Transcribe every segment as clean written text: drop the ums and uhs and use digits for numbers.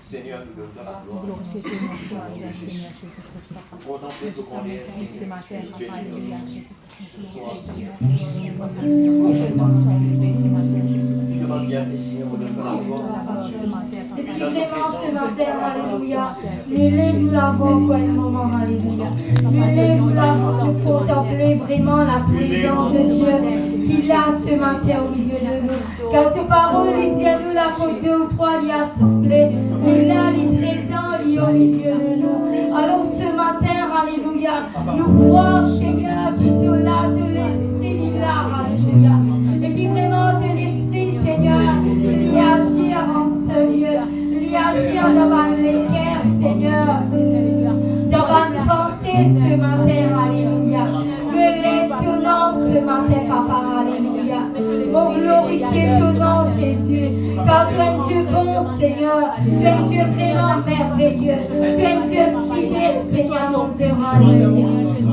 Seigneur, nous donnons la gloire. Glorifier ton nom, Seigneur Jésus. Contempler ton combien Ce matin, Papa, Alléluia, Jésus. Tu demandes bien fait, Seigneur, nous donnons la gloire. Et si vraiment ce matin, Alléluia, nous l'avons pour un moment, Alléluia. Nous l'avons pour contempler vraiment la présence de Dieu qu'il a ce matin au milieu de nous. Car ces paroles, les tiens, nous la faute 2 ou 3 l'y assemblés. Il est là, il est présent, il est au milieu de nous. Alors ce matin, Alléluia, nous croyons, Seigneur, qui te l'a de l'esprit, il l'a, Alléluia. Et qui vraiment de l'esprit, Seigneur, il y agir en ce lieu, il y agir devant les cœurs, Seigneur, devant nos pensées ce matin, Alléluia. Relève ton nom ce matin, Papa, Alléluia. Oh, glorifier ton nom, Jésus, car tu es un Dieu bon, Seigneur, tu es un Dieu vraiment merveilleux, tu es un Dieu fidèle, Seigneur, mon Dieu, Alléluia.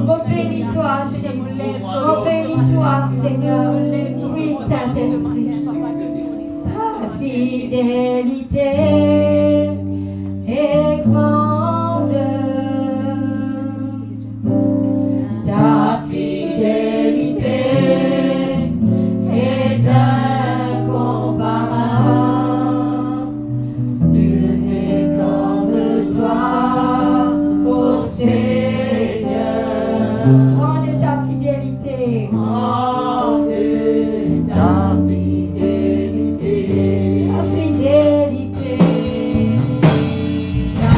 Oh, bénis-toi, Jésus, oh, bénis-toi, Seigneur, oui, Saint-Esprit. Ta fidélité est grande. Ta fidélité est incomparable. Nul n'est comme toi, ô Seigneur. Grande est ta fidélité. Grande est ta fidélité. Ta fidélité. Ta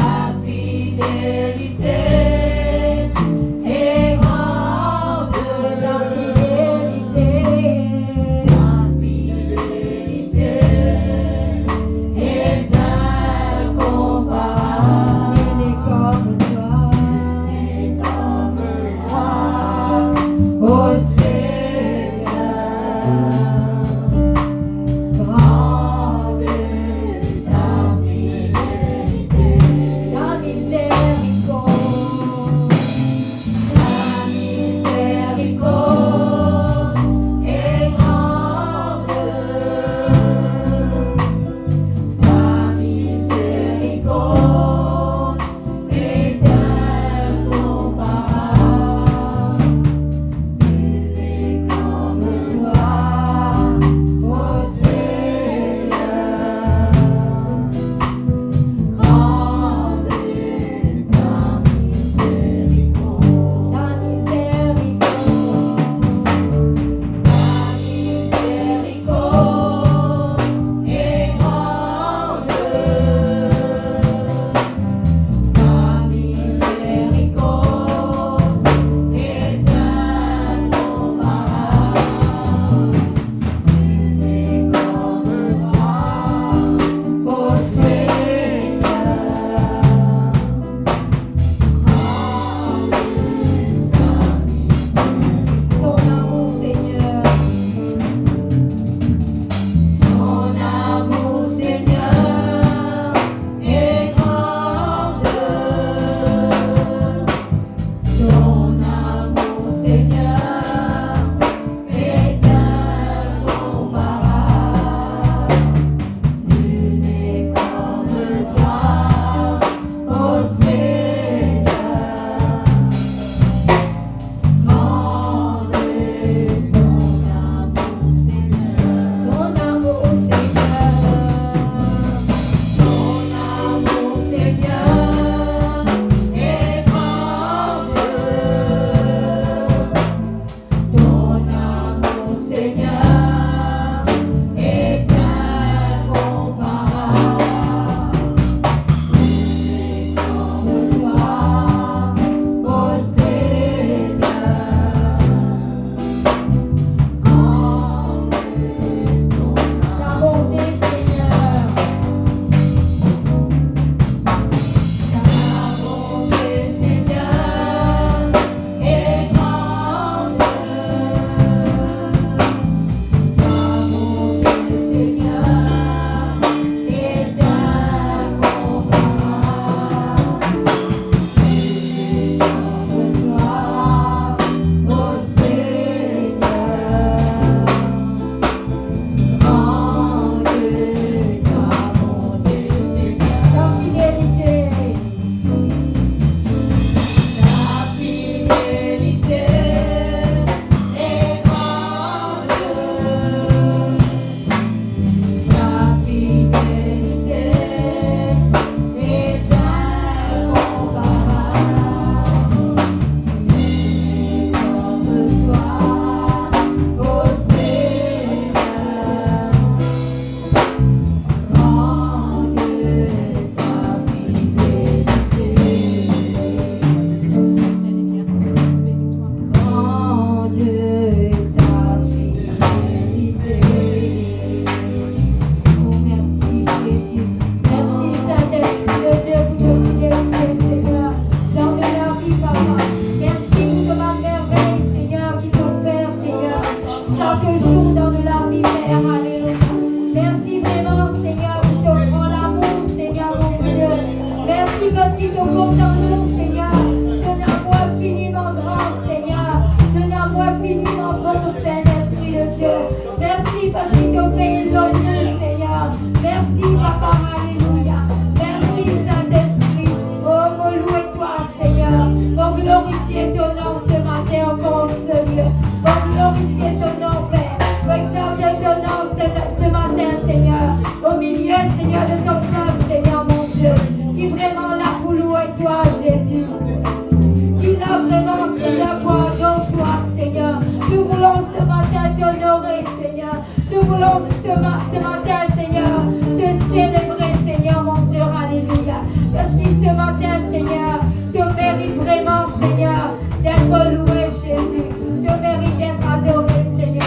ce matin, Seigneur. Tu mérites vraiment, Seigneur, d'être loué, Jésus. Tu mérites d'être adoré, Seigneur.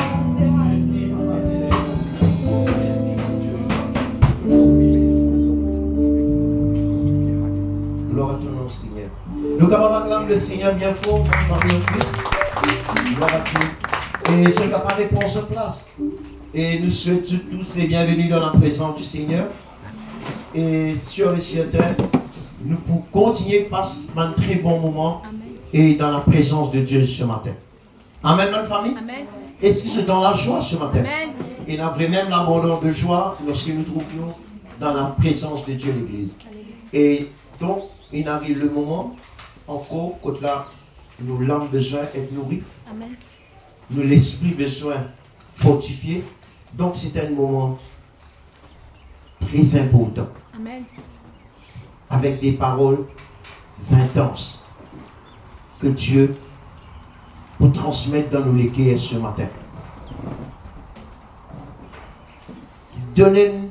Gloire à ton nom, Seigneur. Nous capables acclamer le Seigneur bien fort, Marie en Christ. Gloire à Dieu. Et je suis capable de prendre sa place. Et nous souhaitons tous les bienvenus dans la présence du Seigneur. Et sur les certain, nous pouvons continuer à passer un très bon moment et dans la présence de Dieu ce matin. Amen, notre famille. Amen. Est-ce qu'ils sont dans la joie ce matin? Amen. Et nous avons même l'abondance de joie lorsque nous trouvions dans la présence de Dieu l'Église. Et donc, il arrive le moment, encore, quand là, nous l'âme besoin d'être nourrie. Amen. Nous l'esprit besoin fortifié. Donc, c'est un moment très important. Amen. Avec des paroles intenses que Dieu vous transmettre dans nos légués ce matin. Donnez-nous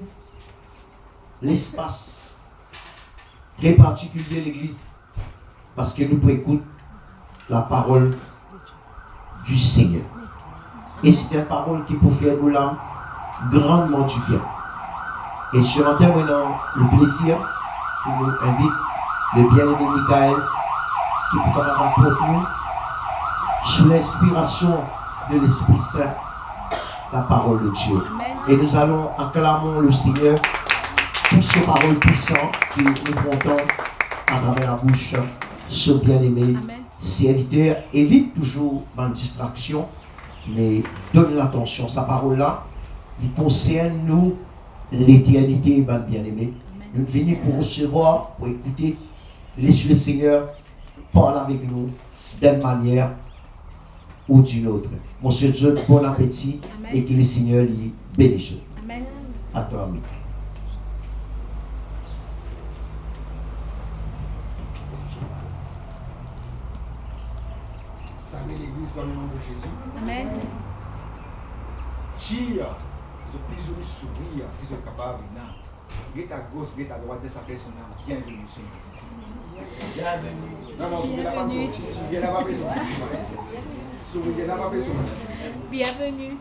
l'espace très particulier à l'Église parce que nous pouvons écouter la parole du Seigneur. Et c'est une parole qui peut faire nous l'âme grandement du bien. Et ce matin, nous avons le plaisir de nous invite le bien-aimé Michael qui peut apporter nous sous l'inspiration de l'Esprit Saint la parole de Dieu. Amen. Et nous allons acclamer le Seigneur pour ces paroles puissantes qui nous portons à travers la bouche ce bien-aimé serviteur. Évite toujours une distraction, mais donne l'attention. Sa parole-là, il concerne nous, l'éternité, bien-aimé. Nous venons pour recevoir, pour écouter. Laissez le Seigneur parler avec nous d'une manière ou d'une autre. Monsieur Dieu, bon appétit. Amen. Et que le Seigneur lui bénisse. Amen. À toi, ami. Salut l'Église dans le nom de Jésus. Amen. Tire, je plie sur le sourire, qui sont capables de n'a. Get à gauche, get à droite, ça fait son âme. Bienvenue, Seigneur. Bienvenue. Non, non, sourire n'a pas besoin. Sourire n'a pas besoin. Sourire n'a pas besoin. Bienvenue.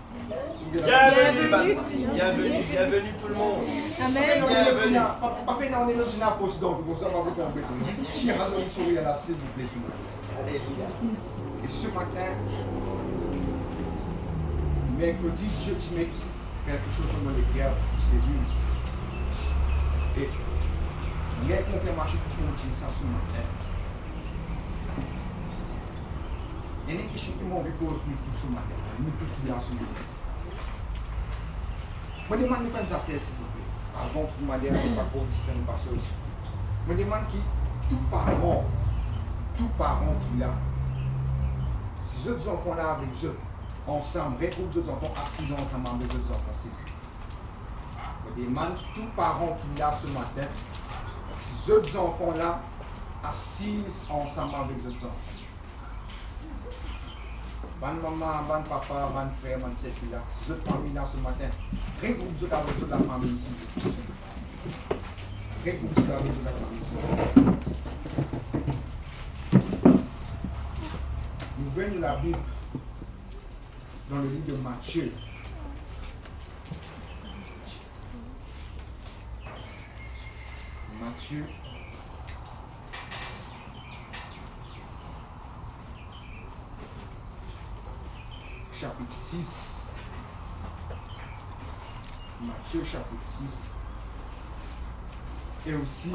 Bienvenue tout le monde. Amen. Pas fait dans les autres, fausse donc, vous savez pas vous tromper. Tire à le sourire là, s'il vous plaît. Alléluia. Et ce matin, mercredi, Dieu te met quelque chose dans le cœur pour cellules. Et il y a une confirmation pour continuer ça ce matin. Il y a une question qui m'a envie de poser tout ce matin. Nous tous là ce matin. Je me demande de faire des affaires s'il vous plaît. Avant que vous m'ayez pas pour distinguer par ça aussi. Je me demande qui, tout parent qui a, si les autres enfants là avec eux, ensemble, regroupe les autres enfants assis ensemble avec les autres enfants. Je me demande tout parent qui a ce matin, si les autres enfants là assis ensemble avec les autres enfants. Bonne maman, bonne papa, bonne frère, bonne sœur là, si les autres familles là ce matin, regroupe les autres avec toute la famille ici. Regroupe les autres avec toute la famille ici. Nous venons de la Bible dans le livre de Matthieu. Matthieu. Chapitre 6. Matthieu chapitre 6. Et aussi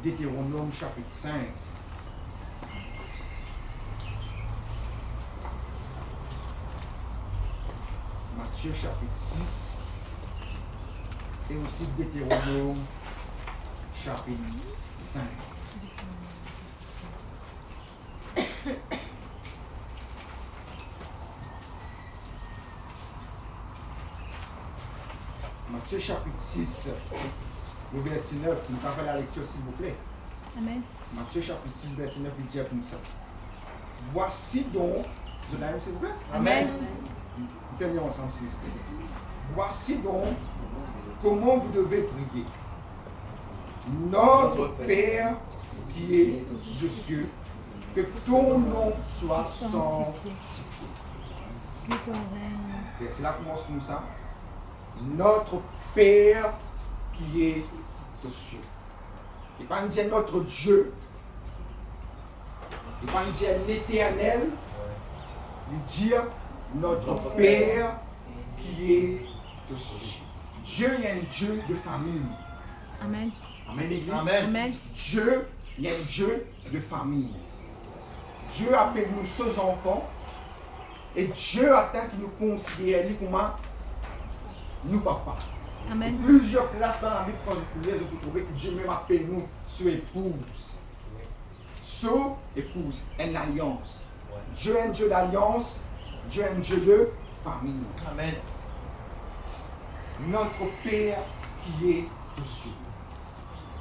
Deutéronome chapitre 5. Matthieu chapitre 6 et aussi Deutéronome chapitre 5. Matthieu chapitre 6, le verset 9, nous allons faire la lecture s'il vous plaît. Amen. Matthieu chapitre 6, verset 9, il dit comme ça. Voici donc, vous avez s'il vous plaît? Amen. Nous faisons ensemble s'il vous plaît. Voici donc comment vous devez prier. Notre Père qui es aux cieux, que ton nom soit sanctifié. Que ton règne. C'est là qu'on commence comme ça. Notre Père qui est aux cieux. Il va dire notre Dieu. Il va dire l'Éternel. Il dit notre Père qui est aux cieux. Dieu est un Dieu de famille. Amen. Amen, l'Église. Amen. Dieu est un Dieu de famille. Dieu appelle nous ses enfants. Et Dieu attend qu'il nous considère comme nous papa. Amen. Plusieurs places dans la Bible, quand je lis, vous trouvez que Dieu même appelle nous sous épouse. Sous épouse, une alliance. Dieu est un Dieu d'alliance. Dieu est un Dieu de famille. Amen. Notre Père qui est aux cieux.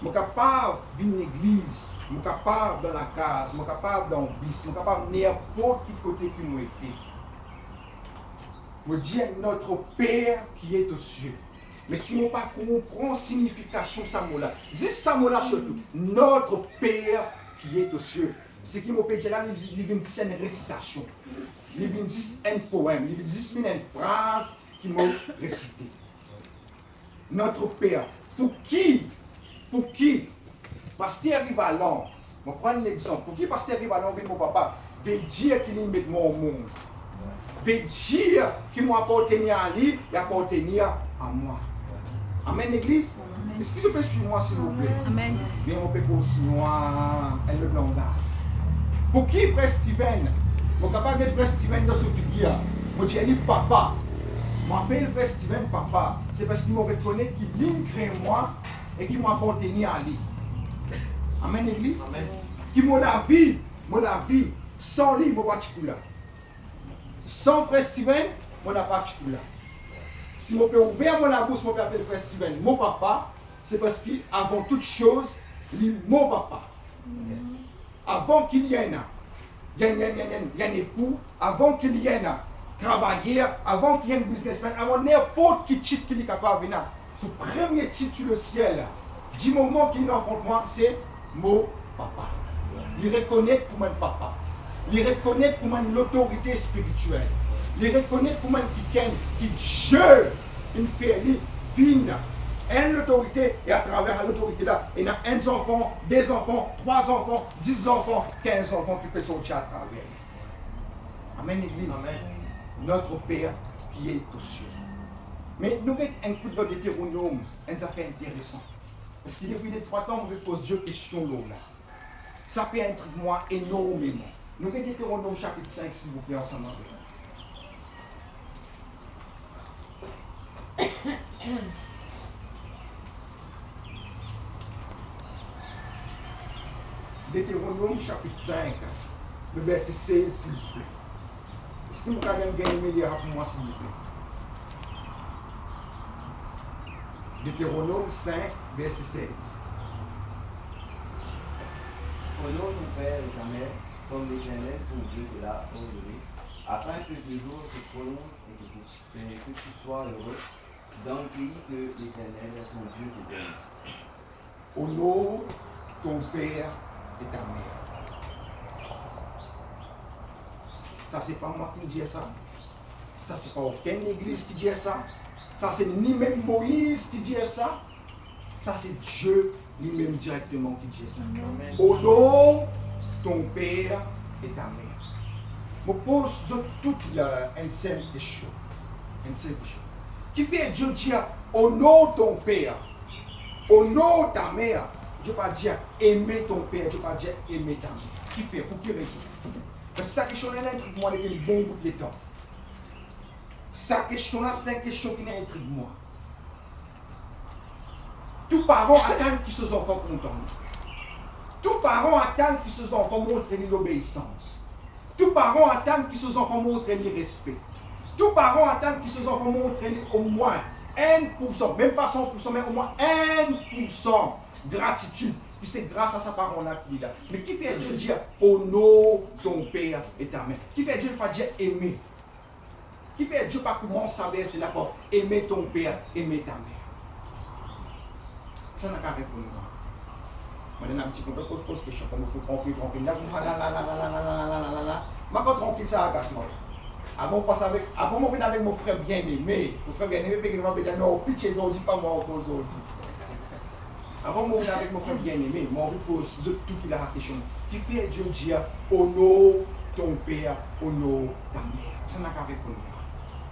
Je suis capable d'une église, je suis capable dans la case, je suis capable dans le bis, je suis capable de n'importe quel côté qui nous été. Je dis notre Père qui est aux cieux. Mais si on ne comprend pas la signification de ce mot-là, dis ce mot-là surtout, notre Père qui est aux cieux. Ce qui m'a dit là, il vient dire une récitation. Il vient dire un poème, il vient dire une phrase qui m'a récité. Notre Père. Pour qui? Pasteur Rivalon, je vais prendre l'exemple. Pour qui Pasteur Rivalon vient mon papa? Veut dire qu'il met moi au monde. Veut dire qu'il m'a appartenu à lui et appartenu à moi. Amen, l'église? Est-ce que je peux suivre moi, s'il vous plaît? Amen. Bien, on peut continuer le langage. Pour qui frère Steven? Je suis capable de frère Steven dans ce figure. Je dis papa. Je m'appelle frère Steven papa. C'est parce qu'il me reconnaît qu'il crée moi et qu'il m'a appartenu à lui. Amen, l'église? Amen. Qui m'a la vie. Sans lui, je ne suis pas là. Sans frère Steven, je ne suis pas là. Si je peux ouvrir mon bouche, je peux appeler frère Steven mon papa, c'est parce qu'avant toute chose, il est mon papa. Avant qu'il y ait un époux, avant qu'il y ait un travailleur, avant qu'il y ait un businessman, avant n'importe quel titre qu'il est capable de venir. Ce premier titre sur le ciel, du moment qu'il est en front de moi, c'est mon papa. Il reconnaît pour mon papa. Il reconnaît pour moi l'autorité spirituelle. Il reconnaît pour moi qui Dieu, une fait, vine, l'autorité, et à travers l'autorité là, il y a un enfant, 2 enfants, 3 enfants, 10 enfants, 15 enfants qui peuvent sortir à travers. Amen, l'église. Amen. Notre Père qui est aux cieux. Mais nous avons un coup de Deutéronome, un affaire intéressant. Parce qu'il depuis les 3 temps, on me pose 2 questions là. Ça peut intriguer moi énormément. Nous avons Deutéronome chapitre 5, s'il vous plaît, ensemble avec nous. Deutéronome chapitre 5, le verset 16, s'il vous plaît. Est-ce que vous pouvez gagner meilleur pour moi, s'il vous plaît? Deutéronome 5, verset 16. Honore ton père et ta mère, comme l'Éternel, ton Dieu, te l'a ordonné, afin que tes jours se prolongent et que tu sois heureux dans le pays que l'Éternel, ton Dieu, te donne. Honore ton père et ta mère. Ça, c'est pas moi qui dis ça. Ça, c'est pas aucune église qui dit ça. Ça, c'est ni même Moïse qui dit ça. Ça, c'est Dieu lui-même directement qui dit ça. Honore ton père et ta mère. Je pose toute une simple question. Une simple question. Qui fait Dieu dire honore ton père, honore ta mère? Je ne vais pas dire aimer ton père, je ne vais pas dire aimer ta mère. Qui fait? Pour quelle raison? Parce que cette question-là intrigue moi depuis le bon bout de temps. Cette question-là, c'est une question qui intrigue moi. Tous parents attendent que ses enfants content. Tous parents attendent que ses enfants montrent l'obéissance. Tous parents attendent que ses enfants montrent le respect. Tous parents attendent que ses enfants montrent au moins 1%, même pas 100%, mais au moins 1% gratitude. Puis c'est grâce à sa parole-là qu'il est là. Mais qui fait Dieu dire honore ton père et ta mère? Qui fait Dieu pas dire aimer? Qui fait Dieu pas commencer à verser la porte? Aimer ton père, aimer ta mère. Ça n'a qu'à répondre. Je vais un petit peu pose question, comme il faut tranquille. Là, je vais tranquille, ça agace moi. Avant de venir avec mon frère bien-aimé, parce qu'il va me dire non, pitcher aujourd'hui, pas moi aujourd'hui. Avant de venir avec mon frère bien-aimé, je vais poser toute la question. Qui fait Dieu dire honore ton père, honore ta mère? Ça n'a qu'à répondre.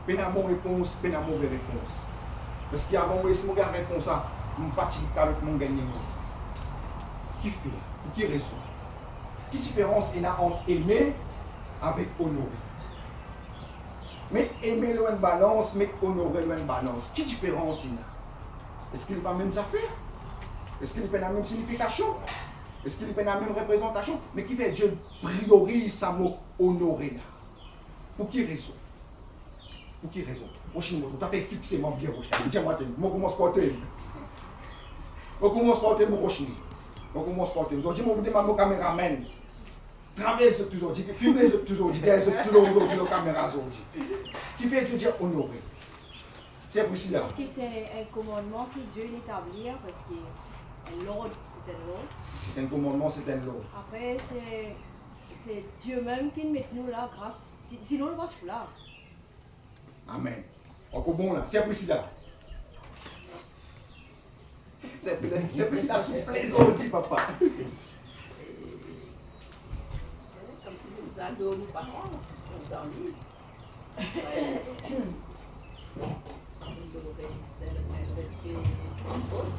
Pas de bonne réponse, pas de mauvaise réponse. Parce qu'avant de me faire réponse, je ne vais pas avec mon gagné. Qui fait? Pour qui raison? Quelle différence il y a entre aimer avec honorer? Mais aimer loin de balance, mais honorer loin de balance. Quelle différence il y a? Est-ce qu'il n'y a pas la même affaire? Est-ce qu'il n'y a pas la même signification? Est-ce qu'il n'y a pas la même représentation? Mais qui fait Dieu priorise sa mot honorer là? Pour qui raison? Pour qui raison? Prochaine mot, tu as fixé mon bien prochain. Dis-moi, je commence par te. Je commence par te, mon prochain. Je commence par te. Donc, je me demande mon caméraman. Travaillez sur tout aujourd'hui, filmez sur tout aujourd'hui, aujourd'hui, la caméra aujourd'hui. Qui fait Dieu dire honorer? C'est Priscilla. Parce que c'est un commandement que Dieu l'établit, parce que l'ordre, c'est un ordre. C'est un commandement, c'est un ordre. Après, c'est Dieu même qui met nous là, grâce. Sinon, on va tout là. Amen. Encore bon là, c'est Priscilla. C'est Priscilla soufflée aujourd'hui, papa. Comme si nous allions nous parler, nous dormir. C'est le respect de l'autre.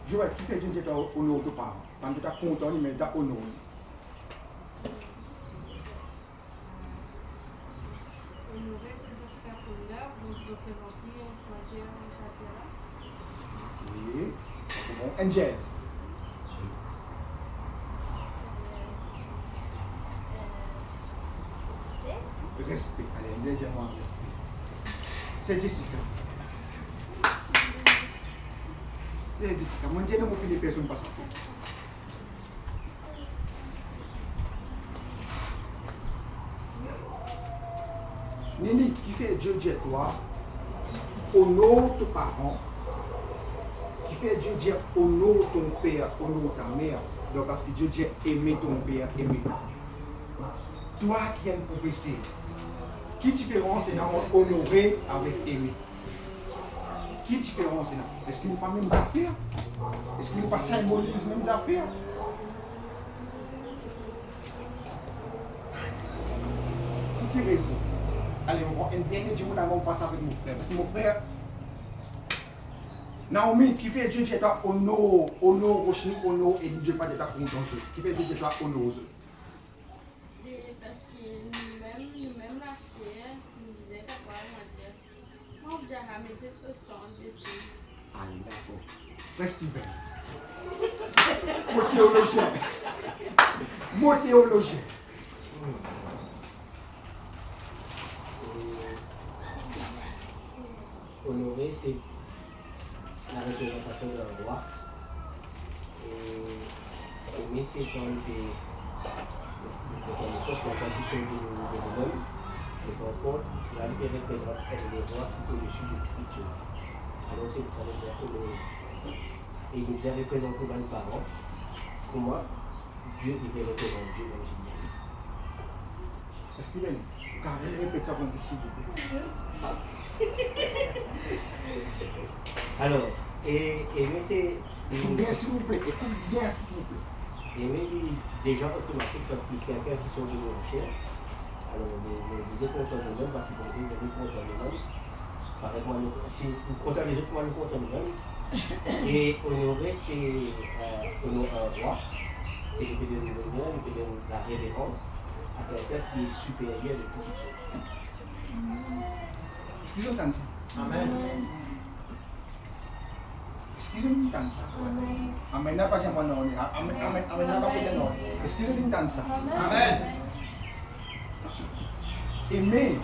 Joël, qui fait Dieu dire honorer tes parents? Quand tu es content, mais tu as honoré. Honorer, c'est-à-dire faire honneur, donc représenter, choisir, etc. Oui. C'est bon. Angel. Respect. Allez, Angel, dis-moi respect. C'est Jessica. C'est Jessica. Moi, je ne me fais des personnes pas ça. Nini, qui fait Dieu dire toi, honore tes parents, qui fait Dieu dire honore ton père, honore ta mère, donc parce que Dieu dit aimer ton père, aimer ta mère. Toi qui es un professeur, quelle différence il y a entre honorer avec aimer? Quelle différence il y a? Est-ce qu'il n'y a pas les mêmes affaires? Est-ce qu'il n'y a pas symbolise les mêmes affaires? Pour quelle raison? Allez, on va un dernier jour, on va passer avec mon frère. Parce que mon frère, Naomi, qui fait Dieu dit toi honore, Rochni, honore, et Dieu pas de ta content. Qui fait Dieu dit toi honore. Parce que nous-mêmes la chair, nous disait papa, moi, je jamais dit au sang de Dieu. Allez, d'accord. Frère Steven. Mon théologien. Mon théologien. Honorer, c'est la représentation d'un roi. Et aimer, c'est quand des choses qui sont de nous-mêmes. Et par contre, la vie représente les rois tout au-dessus de toute chose. Alors, c'est le travail de honorer. Et il est bien représenté dans les parents. Pour moi, Dieu est représenté Dieu dans le Seigneur. Steven, quand il répète ça pour vous, s'il vous plaît. Alors, aimer, c'est. Écoute bien, s'il vous plaît. Écoute bien, s'il vous plaît. Aimer, déjà automatique parce qu'il y a quelqu'un qui sont de nos chair. Alors, vous êtes content de nous parce que vous êtes content de nous. Pareil, si vous comptez les autres, moi, nous comptons nous-mêmes. Et honorer, c'est honorer un roi. C'est le fait de nous l'honneur, le fait de la révérence à quelqu'un qui est supérieur de toute chose. Est-ce qu'ils entendent ça? Amen. Est-ce qu'ils entendent ça? Amen. N'a pas dit non. Amen. Amen. N'a pas dit non. Est-ce qu'ils entendent ça? Amen. Aimer,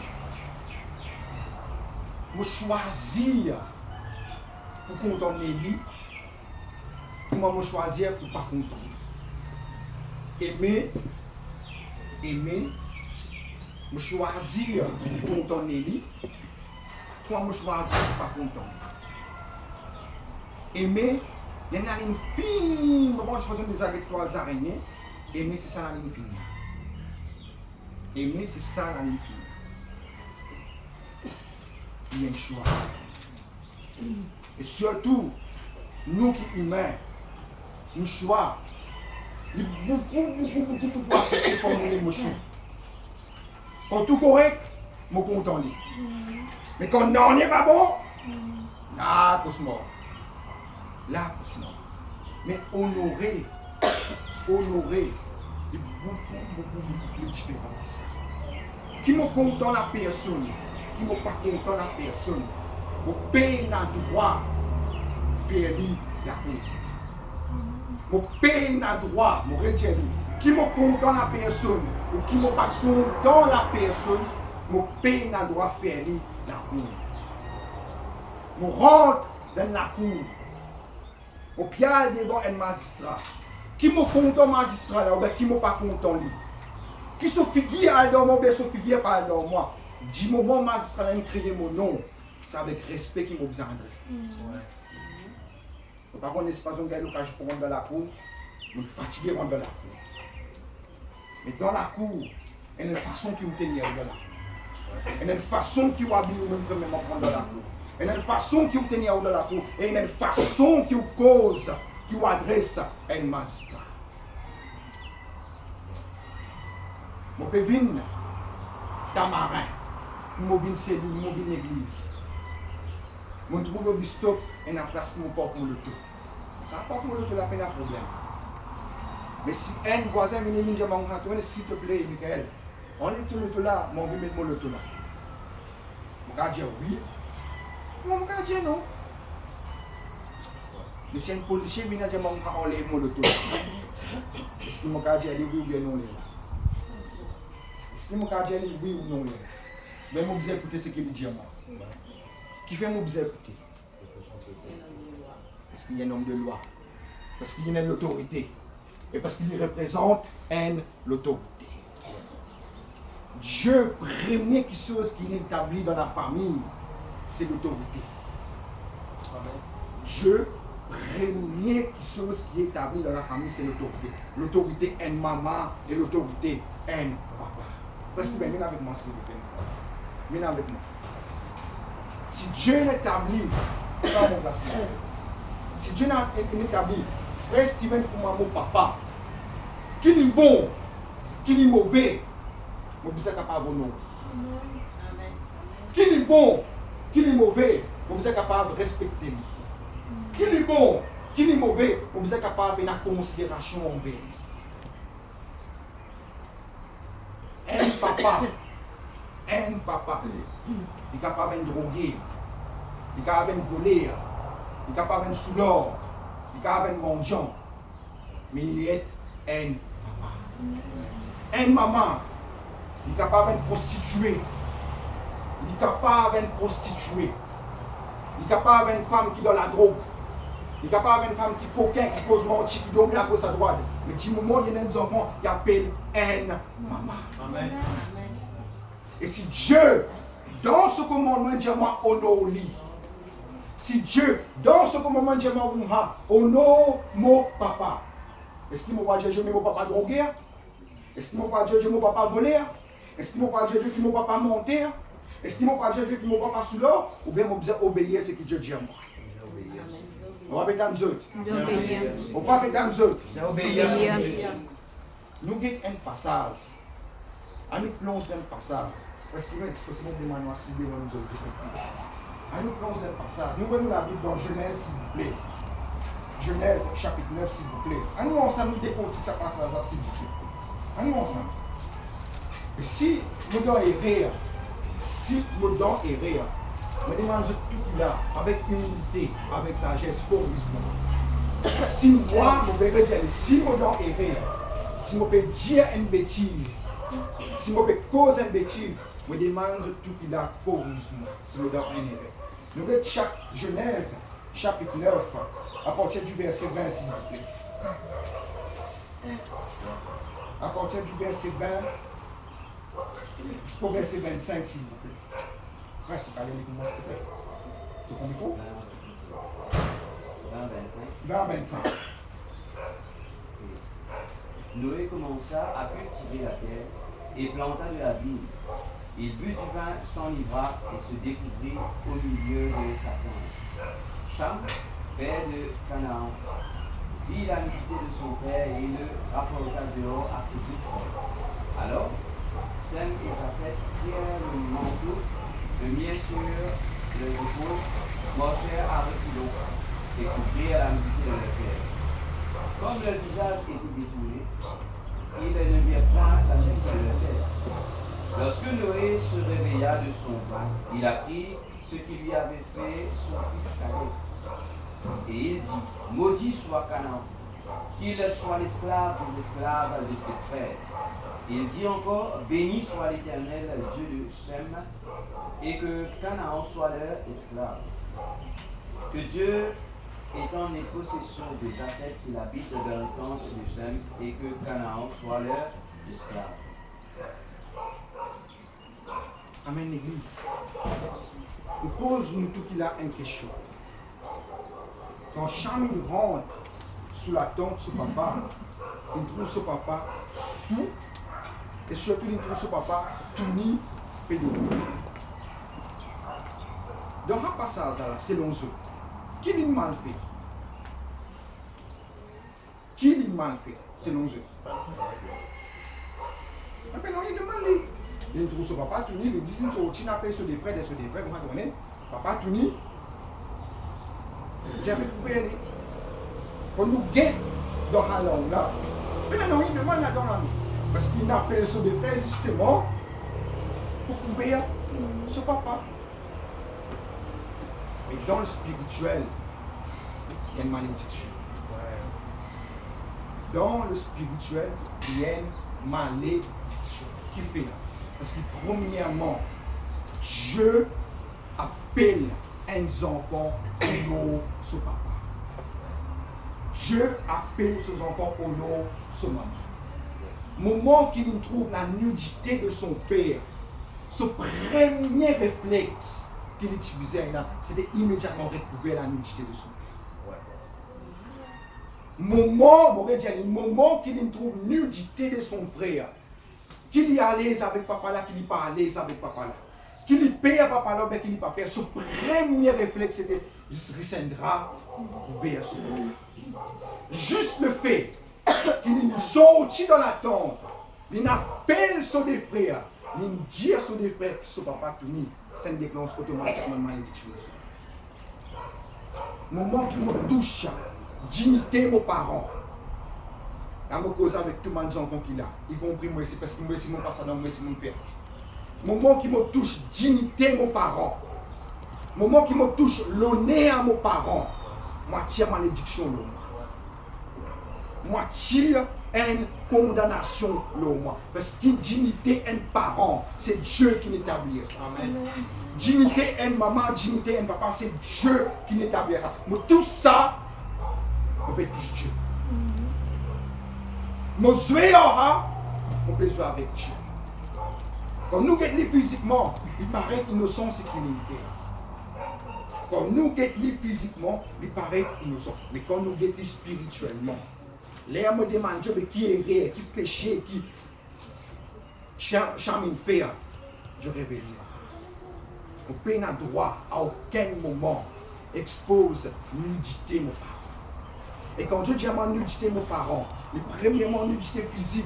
vous choisir pour contenter lui, pour moi, vous choisir pour ne pas contenter. Aimer, vous choisir pour contenter lui, pour moi, vous choisir pour ne pas contenter. Aimer, il y a une ligne fine. Bon, je pense que des araignées. Aimer, c'est ça la ligne fine. Aimer, c'est ça la ligne fine. Il y a un choix. Et surtout, nous qui sommes humains, nous choix. Il y a beaucoup affecté par nos émotions. Quand tout correct, je suis content. Mais quand non, n'est pas bon, là, je suis mort. Là, je suis mort. Mais honorer, il y a beaucoup plus différent que ça. Qui me content la personne, qui me pas content la personne, mon pays n'a droit de faire la paix. Mon pays n'a droit, mon retient, qui me content la personne, ou qui me pas content la personne, mon pays n'a droit de faire la cour. Je rentre dans la cour. Au pied devant un magistrat. Qui me content magistrat là, ou qui me pas content lui. Qui se figure à dans moi, ou se figure pas dans moi. Dis-moi, mon magistrat là, il crée mon nom. C'est avec respect qu'il m'a besoin d'adresser. Par contre, l'espace où il y a l'occasion pour rentrer dans la cour, je suis fatigué de rentrer dans la cour. Mais dans la cour, il y a une façon qui vous tenir dans la cour. Il y a une façon qui vous habille même premièrement dans la cour. Il y a une façon qui vous tenir dans la cour. Et il y a une façon qui vous cause, qui vous adresse à un magistrat. Je peux venir tamarin, je peux venir cellule, je peux venir église. Je trouve au bistop et la place pour mon porte mon loto. La porte mon loto, la peine à problème. Mais si un voisin vient me dire, s'il te plaît, Michael, enlève tout le loto là, je vais mettre mon loto là. Je vais dire oui. Je vais dire non. Mais si un policier vient dire, enlève mon loto là. Est-ce qu'il m'a dit oui ou bien non? Est-ce qu'il m'a dit oui ou non? Mais je vais écouter ce qu'il dit à moi. Qui fait mon besoin écouter? Parce qu'il y a un homme de loi. Parce qu'il y a une autorité. Et parce qu'il représente l'autorité. Dieu, première chose qui est établie dans la famille, c'est l'autorité. Dieu, première chose qui est établie dans la famille, c'est l'autorité. L'autorité est maman et l'autorité est papa. Parce que viens avec moi, s'il vous plaît. Viens avec moi. Si Dieu l'établit, si Dieu l'établit, frère Steven pour moi, mon papa, qui est bon, qui est mauvais, je suis capable de nous. Qui est bon, qui est mauvais, je suis capable de respecter lui. Qui est bon, qui est mauvais, je suis capable de faire considération envers lui. Un papa, il est capable de droguer, il est capable de voler, il est capable de souleur, il est capable de mendiant. Mais il est un papa. Un maman, il est capable de prostituer. Il est capable de prostituer. Il est capable de femme qui donne la drogue. Il est capable de femme qui coquin, qui cause mentir, qui domine à gauche à droite. Mais du moment où il y a des enfants, il appelle un maman. Amen. Et si Dieu, dans ce commandement, dit moi honore-lui. Si Dieu, dans ce commandement, dit moi honore mon papa. Est-ce qu'il m'a dit je mets mon papa droguer? Est-ce qu'il m'a dit je mets mon papa voler? Est-ce qu'il m'a dit je mets mon papa monter? Est-ce qu'il m'a dit je mets mon papa sous l'eau? Ou bien je obéir à ce que Dieu dit à moi? On va mettre nous autres. On va mettre nous autres. Nous avons un passage. On nous plonge dans le passage. Parce que c'est possible de nous assister dans nous autres. On nous plonge dans le passage. Nous voyons la Bible dans Genèse, s'il vous plaît. Genèse, chapitre 9, s'il vous plaît. On nous ensemble, nous décortiquons ce passage-là, s'il vous plaît. On nous ensemble. Et si nous devons errer, je demande tout là, avec humilité, avec sagesse, corrige-moi. Si moi, je vais dire, si je dois errer, si je peux dire une bêtise, si je peux causer une bêtise, je demande tout là, corrige-moi, si je dois errer. Nous avons chaque Genèse, chapitre 9, à partir du verset 20, s'il vous plaît. À partir du verset 20, jusqu'au verset 25, s'il vous plaît. Reste au calme avec moi, s'il te plaît. Tu comprends? Vers 25. Noé commença à cultiver la terre et planta de la vigne. Il but du vin, s'enivra et se découvrit au milieu de sa tente. Cham, père de Canaan, vit la nudité de son père et le rapporta dehors à ses deux frères. Alors, Sem et Japhet prirent le manteau, le mirent sur les épaules, marchèrent à reculons et couvrirent la nudité de leur père. Comme leur visage était détourné, ils ne virent point la nudité de leur père. Lorsque Noé se réveilla de son bain, il apprit ce qui lui avait fait son fils Caleb. Et il dit, maudit soit Canaan, qu'il soit l'esclave des esclaves de ses frères. Il dit encore, béni soit l'Éternel, Dieu de Sem, et que Canaan soit leur esclave. Que Dieu est en possession de Japhet qu'il habite dans le temps de Sem, et que Canaan soit leur esclave. Amen, l'église. On pose nous tout qu'il a une question. Quand Cham il rentre sous la tente de son papa, il trouve son papa fou et surtout il trouve son papa tout nu pédophilie. Dans un passage là, selon eux, qui l'a mal fait? Qui l'a mal fait selon eux? Enfin, non, il demande. Il trouve son papa tout nu, il dit qu'il n'a pas sur des frères, comment donner? Papa tout nu. J'avais trouvé aller. On nous guette dans la langue là. Mais non, il demande là dans la langue. Parce qu'il n'a pas sur des frères justement pour couvrir son papa. Mais dans le spirituel, il y a une malédiction. Dans le spirituel, il y a une malédiction. Qui fait là? Parce que premièrement, Dieu appelle un enfant au nom de son papa. Dieu appelle ses enfants au nom de son maman. Moment qu'il trouve la nudité de son père, ce premier réflexe qu'il utilisait là, c'était immédiatement recouvrir la nudité de son père. Moment qu'il trouve nudité de son frère, qu'il est à l'aise avec papa là, qu'il n'est pas à l'aise avec papa là. Qu'il y paye à papa là, qu'il n'y pas paye. Ce premier réflexe, c'était il se rescindra vers son père. Juste le fait qu'il sortit dans la tente, il appelle son des frères, il dit à son des frères que son papa tout mis, ça déclenche automatiquement une malédiction. Moment qui me touche, dignité de mes parents. Je me cause avec tous mes enfants qu'il a. Y compris moi, c'est parce que moi, c'est mon passage, moi, c'est mon père. Moment qui me touche dignité de mes parents. Moment qui me touche l'honneur à mes parents. Moi, tire malédiction. Moi, tire une condamnation. Parce que dignité un parent, c'est Dieu qui l'établit ça. Amen. Dignité un maman, dignité un papa, c'est Dieu qui l'établit ça. Mais tout ça, on peut toucher Dieu. Mon jouet aura, on peut jouer avec Dieu. Quand nous guettons physiquement, il paraît innocent ce qu'il est. Quand nous guettons physiquement, il paraît innocent. Mais quand nous guettons spirituellement, l'air me demande Dieu qui est réel, qui péché, qui chamine fait, je révèle. On peut n'a droit à aucun moment expose nudité de nos parents. Et quand Dieu dit à moi nudité de mes parents, premièrement nudité physique,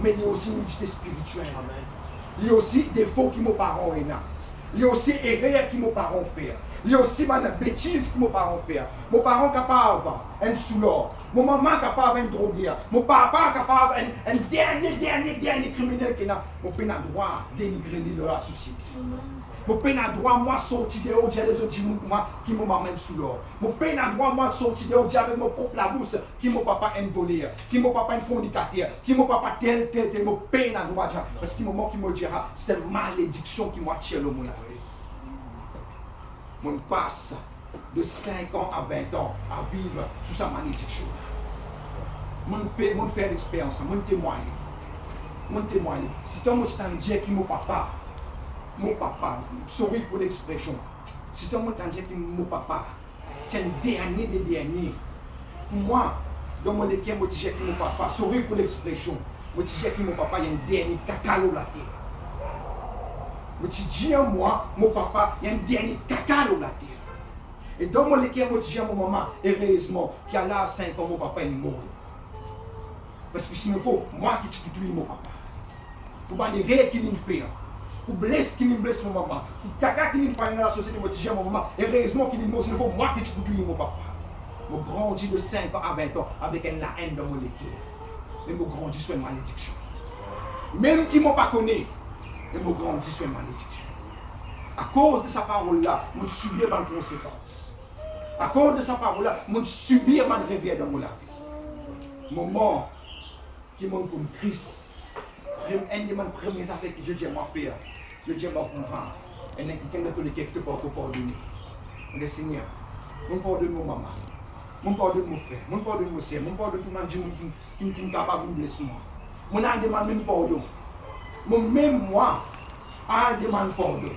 mais il y a aussi nudité spirituelle. Amen. Il y a aussi des défauts que mes parents ont. Il y a aussi erreurs que mes parents font. Il y a aussi des bêtises que mes parents font. Mes parents sont capables d'être soulard. Mon maman est capable d'être drogué. Mon papa est capable d'être un dernier criminel qui n'a pas le droit de dénigrer de la société. Mon père n'a droit moi sortir de haut les autres qui m'amènent sous l'or. Mon père n'a droit moi sortir de haut avec mon propre la bourse qui mon papa est un voleur, qui mon papa est un fornicateur, qui mon papa tel. Mon père n'a droit parce que moment qui me dira c'est une malédiction qui m'attire le monde. On passe de 5 ans à 20 ans à vivre sous sa malédiction. Mon faire l'expérience, mon témoigner. Si tu me dis que mon papa, sorry pour l'expression, si tu me dis que mon papa, c'est un dernier des derniers. Pour moi, dans mon équipe, je dis que mon papa, sorry pour l'expression, je dis que mon papa, il y a un dernier caca sur la terre. Je dis à moi, mon papa, il y a un dernier caca sur la terre. Et dans mon équipe, je dis à mon maman, heureusement, qu'il y a là 5 ans, mon papa est mort. Parce que s'il me faut, moi qui tue mon papa. Pour banérer qui me fait. Pour blesser qui me blesse mon maman. Pour caca qui me fait dans la société, je dis à mon maman, heureusement qu'il est mort, s'il me faut, moi qui tue mon papa. Je grandis de 5 ans à 20 ans avec la haine dans mon équipe. Mais je grandis sur une malédiction. Même qui ne m'ont pas connu, je grandis sur une malédiction. À cause de sa parole-là, je subis ma conséquence. À cause de sa parole-là, je subis ma réveil dans mon vie. Moment qui montre comme Christ, un des premiers affaires que je dis à ma père, je dis à ma comprendre. Et quelqu'un de tous les qui te pardonner. Le Seigneur, je pardonne mon maman. Je pardonne mon frère, je pardonne mon sœur, je pardonne tout le monde qui est capable de me blesser moi. Je demande même pardon. Même moi, je demande pardon.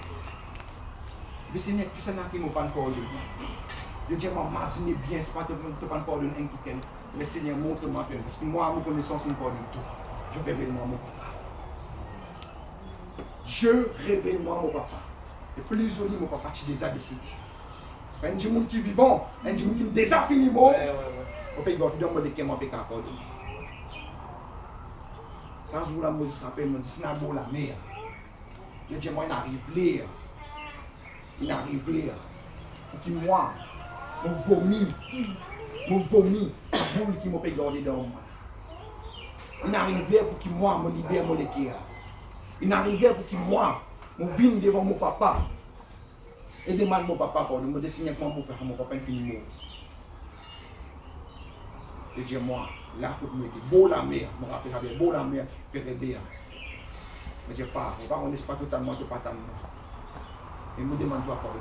Le Seigneur, qui s'en a qui m'a pas pardonné? Je dis à ma maman, bien, c'est pas de te pardonner un quelqu'un. Le Seigneur, montre-moi que, parce que moi, à ma connaissance, je pardonne tout. Je révèle-moi mon papa. Je révèle-moi mon papa. Et plus joli, mon papa, tu déjà décidé. Un des gens qui vit bon, un des gens qui déjà fini bon. On peut garder dans le qui m'a fait pardonner. Ça jour là, moi je rappelle, moi c'est un beau la mer. Je dis moi il arrive là. Il arrive là. Pour que moi, je vomis. Je vomis la boule qui m'a fait garder dans moi. Il arrive là pour que moi me libère mon équipe. Il arrive là pour que moi, je vienne devant mon papa. Et demande mon papa pour me dessiner comment je faire mon papa fini mort. Et dis moi, là pour me dire, beau la mer, je me rappelle, beau la mer, pérébéa. Mais je pars, on ne laisse pas totalement de patamment. Et me demande toi pardon.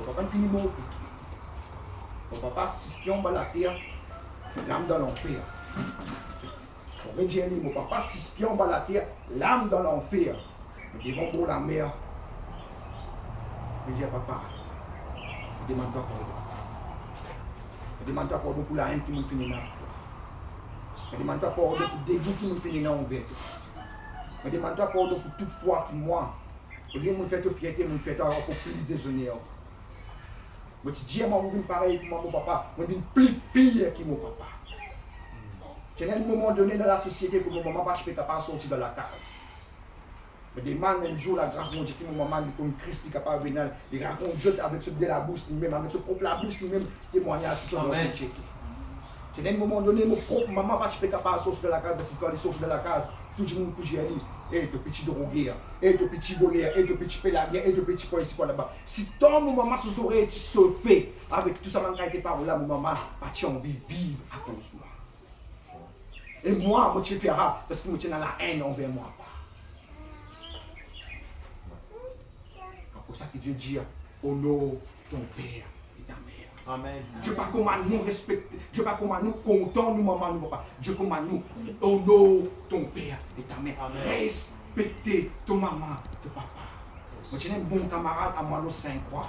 Mon papa fini mort. Mon papa, si pion dans la terre, l'âme dans l'enfer. On redit mon papa, si pion dans la terre, l'âme dans l'enfer. Nous devons pour la mer. Je dis à papa, demande-toi pardon. Demande-toi pardon pour la haine qui me finit dans toi. Demande-toi pardon pour le dégoût qui me finit dans envers toi. Demande-toi pardon pour toute fois que moi, au lieu de me faire de fierté, me faire encore plus déshonneur. Je dis à mon pareil pour mon papa, je dis plus pire que mon papa. C'est à un moment donné dans la société que mon maman va pas capable de sortir de la case. Je demande un jour la grâce de mon Dieu, que mon maman, comme Christ, est capable de venir, il raconte Dieu avec ce de la bouche, même avec ce propre la bouche, même témoignage qui sont dans le check. C'est à un moment donné, mon propre maman va pas capable de sortir de la case, parce que quand il sort de la case, tout le monde couche à lui. Et de petits drogués, et de petits voleurs, et de petits pélagiens, et de petits points ici, là-bas. Si tant mon maman se serait été sauvée avec tout ça, qui a été par là, mon maman a envie de vivre à cause de moi. Et moi, je me ferai parce que je suis dans la haine envers moi. C'est pour ça que Dieu dit, honore ton père et ta mère. Amen. Dieu pas comment nous respecter, Dieu pas comment nous comptons nous maman nous papa. Dieu comment nous honore ton père et ta mère. Amen. Respecter ton maman, ton papa. Moi j'ai un bon camarade à moi 5 ans.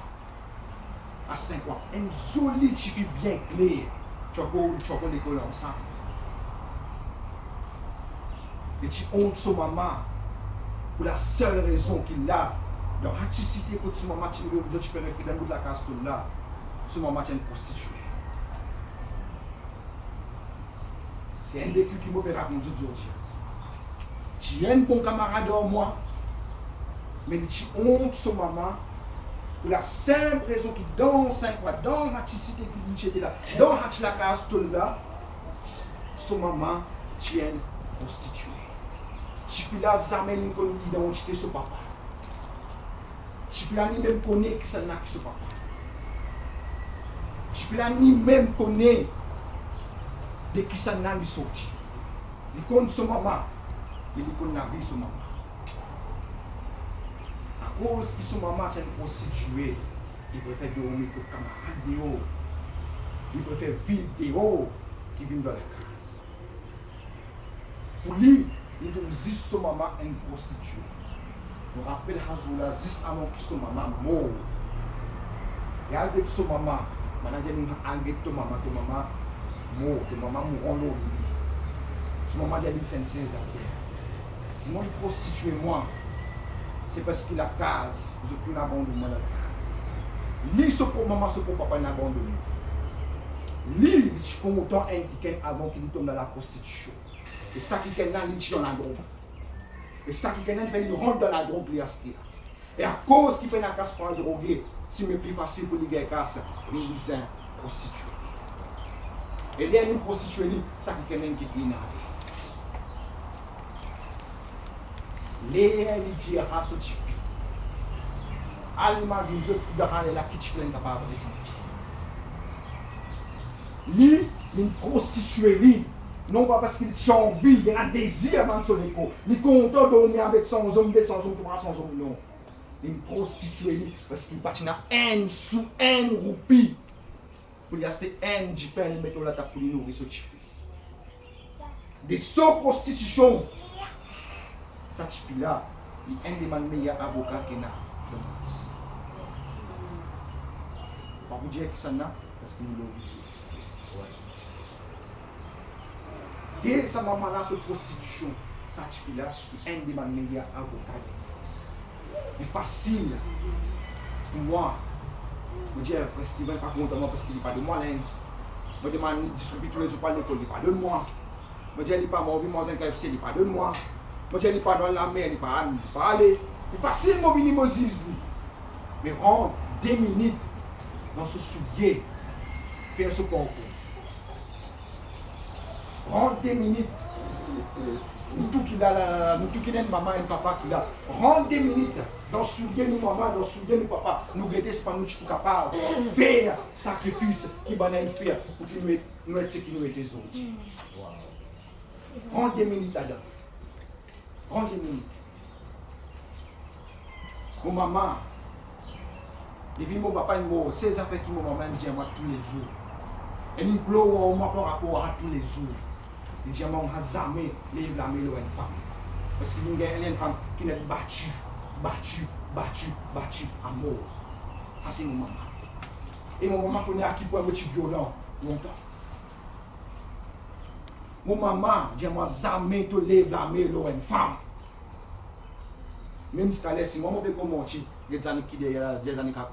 À 5 ans, une jolie fille bien claire. Tu vas l'école ensemble. Et tu hontes son maman pour la seule raison qu'il a. Donc, si tu écoutes son maman, tu peux rester dans le bout de la case là. Son maman est une prostituée. C'est un vécu qui m'a fait raconter aujourd'hui. Tu es un bon camarade en moi, mais tu hontes son maman pour la simple raison qu'il dans 5 mois, dans la cité qui était là, dans la case là, son maman tu es une prostituée. Tu peux la jamais l'identité de son papa. Tu peux la ni même connaître qui ça n'a qui son papa. Tu peux la ni même connaître de qui ça n'a ni sorti. Il connaît son maman, mais il connaît la vie de son maman. À cause que son maman est une prostituée, il préfère dormir que camarade de haut. Il préfère vivre de haut qui vient dans la case. Pour lui, il dit que son maman est une prostituée. Je me rappelle Hazoula, 10 avant que son maman mort. Et avec son maman, Maintenant, je dis, arrête ton maman mourra l'eau. Ce moment, j'ai dit, c'est si moi, il prostitue moi, c'est parce qu'il a case, je peux abandonner la case. Lui, ce pour maman, ce pour papa, n'abandonne. Lui, je suis content avant qu'il tombe dans la prostitution. Et ça qui est là, il est dans la drogue. Et ça qui est là, il rentre dans la drogue, il et à cause qu'il fait la casse pour un drogué, c'est plus facile pour les gars casse, il est un prostitué. Et là, il est prostitué, ça qui est là, qui est là. Les gens qui sont typés. Imagine que vous avez la qui est capable de sentir. Lui, il prostitué, non pas parce qu'il a envie, il a un désir avant son écho. Il est content de dormir avec 100 hommes, 200 hommes, 300 hommes, non. Il prostitué parce qu'il passe à un sous un roupie. Pour lui acheter un jipin, il met la table pour lui nourrir ce type. Des sauts prostitution. Ça type là, il est un des meilleurs avocats qu'il y a dans le monde. Je vais vous dire que ça n'a parce qu'il nous l'a obligé. Dès sa maman là, cette prostitution, ça type là, il est un des meilleurs avocats de France. C'est facile pour moi. Je dis, frère Steven, pas content parce qu'il n'est pas de moi linge. Je demande, il distribue tous les jours par l'école, il n'est pas de moi. Je dis, il n'est pas mort, il mange un KFC, il n'est pas de moi. Je dis, il n'est pas dans la mer, il n'est pas allé. C'est facile, mon minimosisme. Mais rentre 2 minutes dans ce soulier, faire ce concours. Rentre 2 minutes. Nous tout qu'il a, nous tout qu'il a une maman et un papa qui a. Rentre 2 minutes dans ce soulier, nous maman, dans ce soulier, nous papa. Nous aider, c'est pas nous qui sommes capables de faire sacrifice qui va nous faire pour qu'il nous aide ce qui nous aide des autres. Rentre 2 minutes là-dedans. Rentre 2 minutes. Mon maman, depuis mon papa, c'est les affaires qui mon maman dit à moi tous les jours. Et il pleut au moi par rapport à tous les jours. Il dit à moi, on a jamais les blâmer une femme. Parce qu'il y a une femme qui est battue à mort. Ça c'est mon maman. Et mon maman connaît à qui point je suis violent longtemps. Mon maman dit à moi, jamais te les blâmer une femme. Même si moi je peux commencer, des années qui derrière, des années 40.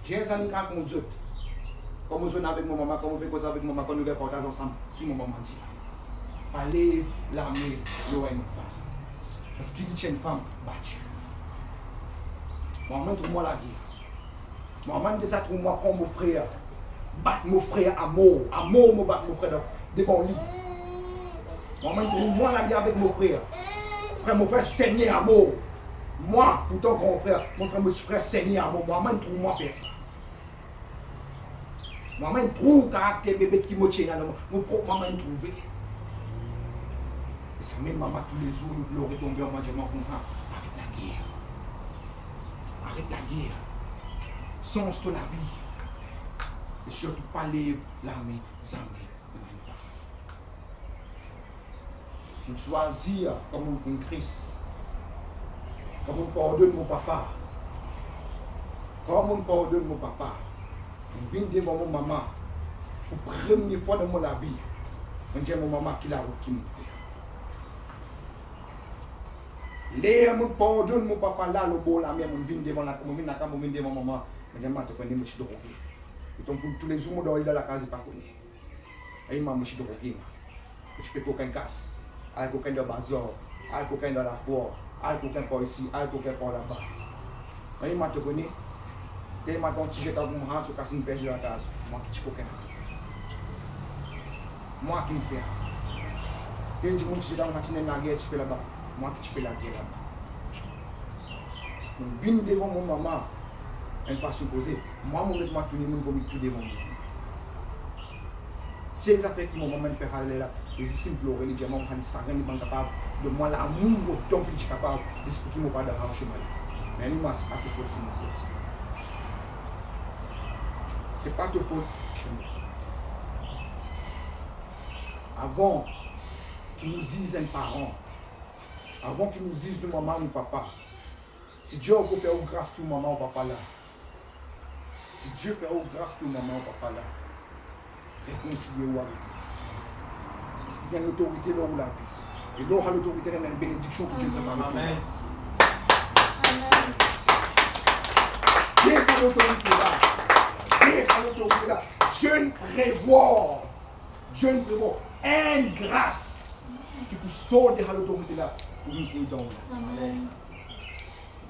15 années 40. Comme je suis avec mon maman, comme je fais avec mon maman, quand nous reportage ensemble, qui mon maman dit? Allez l'armée, une femme. Parce qu'il y a une femme battue. Maman trouve-moi la guerre. Maman déjà trouve-moi comme mon frère. Battre mon frère à mort. À mort, me battre mon frère devant lui. Maman trouve-moi la guerre avec mon frère. Frère, mon frère saignait à mort. Moi, pour ton grand frère, mon frère saignait à mort. Maman trouve-moi personne. Maman trouve caractère bébé qui me tient là. Mon propre maman trouve. Et ça même maman tous les jours, nous pleurer tomber en mangeant avec la guerre. Arrête la guerre. Songe de la vie. Et surtout pas l'armée, l'armée. Nous choisir comme un Christ. Comme on pardonne mon papa. Comme on pardonne mon papa. Je viens devant mon maman. Pour la première fois dans mon vie. Je dis à mon maman qui la route qui me fait. Les gens pardonnent mon papa là, le beau là, je viens devant la maman. Je dis maman, je suis drogué. Donc tous les jours, je dors dans la case, je ne sais pas. Et je suis drogué. Je peux aucun casse. Avec aucun de bazar, avec aucun dans la foire, avec aucun par ici, avec aucun par là-bas. Quand il m'a te connu, tellement quand tu jettes à mon hand, tu casses une pêche de la case. Moi qui te coquin. Moi qui me fais. Quand tu jettes à mon matinée la guerre, tu fais là-bas. Moi qui te fais la guerre là-bas. Donc, viens devant mon maman, elle va supposer. Moi, je vais me tourner, je vais tout devant moi. C'est les affaires qui m'ont fait aller là. Et si je pleure, je dis à mon frère, je ne suis pas capable de moi l'amour autant que je suis capable d'expliquer mon père de la chemin. Mais moi, ce n'est pas ta faute, c'est mon faute. Ce n'est pas ta faute, c'est mon faute. Avant qu'ils nous disent un parent, avant qu'ils nous disent de maman ou papa, si Dieu peut faire une grâce pour maman ou papa là, Si Dieu fait grâce que maman ou papa là, réconciliez-vous avec lui. Parce qu'il y a une autorité là où la vie. Et là, l'autorité, il y a une bénédiction que Dieu te parle. Amen. Qui est cette autorité là? Qui est cette autorité là? Jeune prévoir. Jeune prévoir. Une grâce qui peut sortir à l'autorité là pour nous courir dans Amen.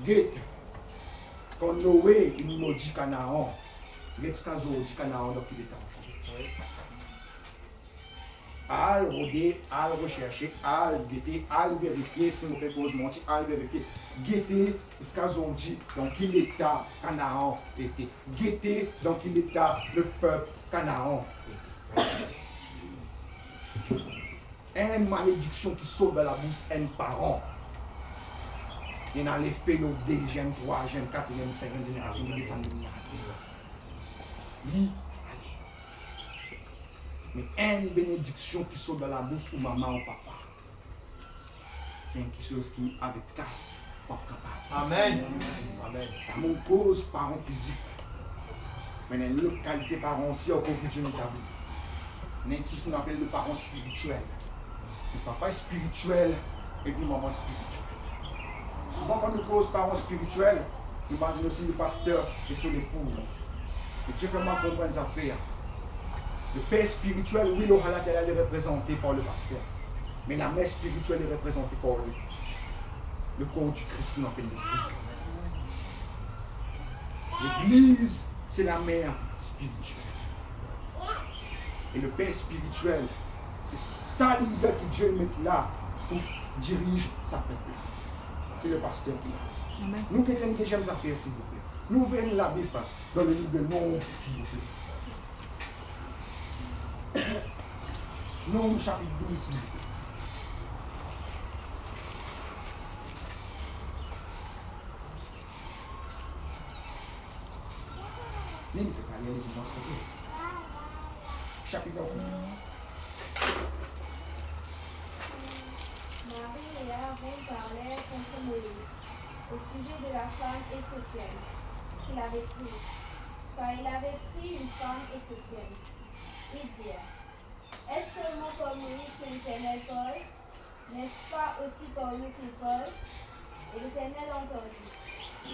Guette. Quand Noé, il nous dit Canaan, il dit Canaan dans tous les temps. À rôder, à rechercher, à guetter, à vérifier si nous faisons mentir, à vérifier. Guetter ce qu'ils ont dit dans quel état Canaan était. Guetter dans quel état le peuple Canaan était. Une malédiction qui saute de la bouche un parent. Il y a l'effet de deuxième, troisième, quatrième, cinquième génération, il descend de lui. Mais une bénédiction qui saute dans la bouche de maman ou papa, c'est une chose qui, avec casse, pas capable. Amen. Amen. À mon cause, parents physiques. Mais il y a une autre qualité de parents aussi, au cours de Dieu. Il y a ce qu'on appelle le parent spirituel. Le papa est spirituel et puis maman spirituelle. Souvent, quand nous cause parents spirituels, nous basons aussi le pasteur et sur l'épouse. Et Dieu fait moi comprendre ça faire. Le père spirituel, oui, l'oralat, elle est représenté par le pasteur. Mais la mère spirituelle est représentée par le corps du Christ qu'on appelle l'Église. L'Église, c'est la mère spirituelle. Et le père spirituel, c'est ça leader que Dieu met là pour diriger sa peuple. C'est le pasteur qui est là. Nous qui avons une deuxième affaire, s'il vous plaît. Nous venons la Bible dans le livre de Nombre, s'il vous plaît. Nombre chapitre 12, s'il vous plaît. Il ne peut pas aller dans ce côté. Chapitre 9. Marie et Aaron parlèrent contre Moïse au sujet de la femme éthiopienne qu'il avait prise, car il avait pris une femme éthiopienne. Ils dirent: est-ce seulement par Moïse que l'Éternel parle? N'est-ce pas aussi par nous qu'il parle? Et l'Éternel entendit.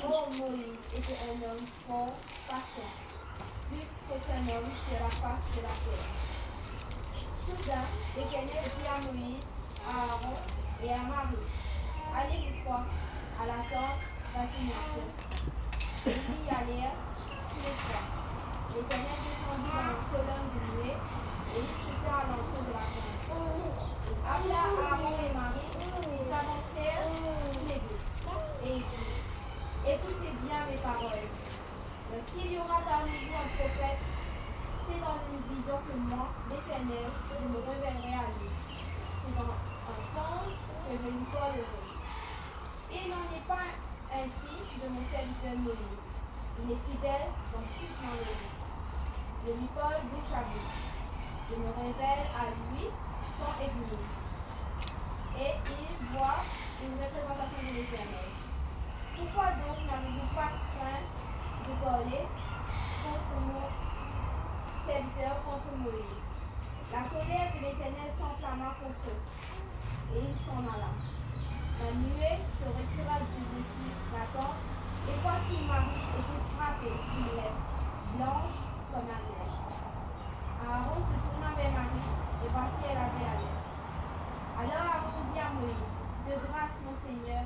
Oh, Moïse était un homme fort, patient, plus qu'aucun homme sur la face de la terre. Soudain, l'Éternel dit à Moïse, à Aaron et à Marie: allez vous trois à la tente d'assignation. Ils y allèrent tous les trois. L'Éternel descendit dans une colonne de nuée et il se tint à l'entrée de la tente. Après Aaron et Marie, ils s'avancèrent tous les deux. Et il dit: écoutez bien mes paroles. Lorsqu'il y aura parmi vous un prophète, c'est dans une vision que moi, l'Éternel, je me révélerai à lui. C'est dans un songe que je lui parlerai. Il n'en est pas ainsi de mon serviteur Moïse. Il est fidèle dans toute mon vie. Je lui parle bouche à bouche. Je me révèle à lui sans éblouir. Et il voit une représentation de l'Éternel. Pourquoi donc n'avez-vous pas craint de parler contre mon serviteur, contre Moïse? La colère de l'Éternel s'enflamma contre eux, et il s'en alla. La nuée se retira du dessus la tente, et voici Marie était frappée d'une lèvre, blanche comme la neige. Aaron se tourna vers Marie, et voici elle avait la lèvre. Alors Aaron dit à Moïse: de grâce, mon Seigneur,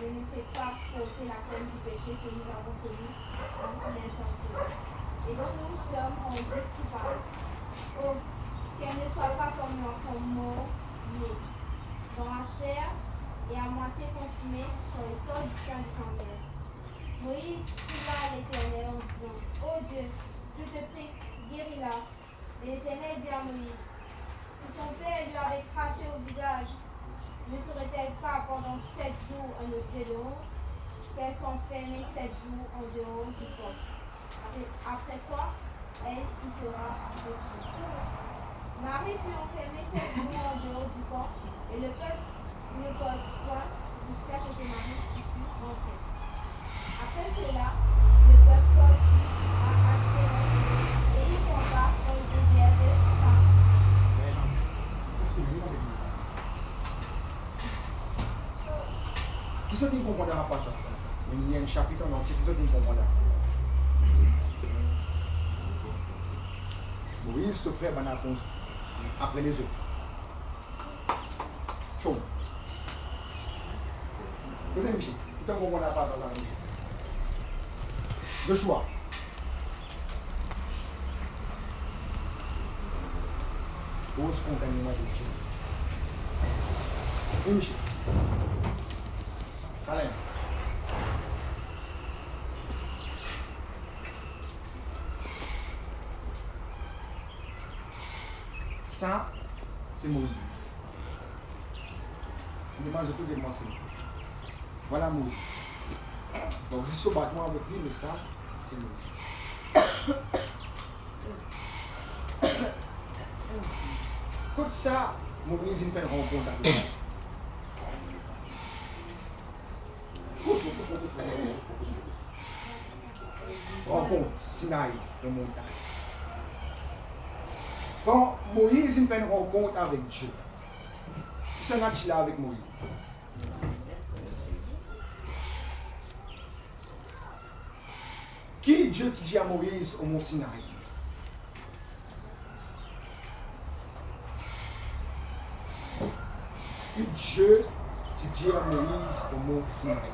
ne nous fais pas porter la peine du péché que nous avons commis en l'insensé, et donc nous sommes rendus coupables. Oh, qu'elle ne soit pas comme l'enfant mort, né, dans la chair et à moitié consumé sur les sols du sein de sa mère. Moïse cria à l'Éternel en disant: ô Dieu, je te prie, guéris-la. Et l'Éternel dit à Moïse: si son père lui avait craché au visage, ne serait-elle pas pendant 7 jours un objet de honte, qu'elle s'enfermait 7 jours en dehors du corps? Après quoi, elle y sera reçue. Marie fut enfermée 7 jours en dehors du camp, et le peuple ne partit point jusqu'à ce que Marie fût rentrée. Après cela, le peuple partit à ne comprendra pas ça. Il y a un chapitre en entier qui ne comprendra pas ça. Moïse se ferait réponse après les œufs. Chaud. Vous avez Michel, qui ne comprendra pas ça. Le choix. Au spontanément de Dieu. Oui, Michel. Salem. Ça, c'est Moïse. Je demande de tout démontrer. Voilà Moïse. Donc, je suis battement avec lui, mais ça, c'est Moïse. Tout ça, Moïse, il fait une rencontre avec lui. Rencontre, Sinaï, de montagne. Quand Moïse il fait une rencontre avec Dieu, qui s'en a-t-il là avec Moïse? Qui Dieu te dit à Moïse au mont Sinaï? Qui Dieu te dit à Moïse au mont Sinaï?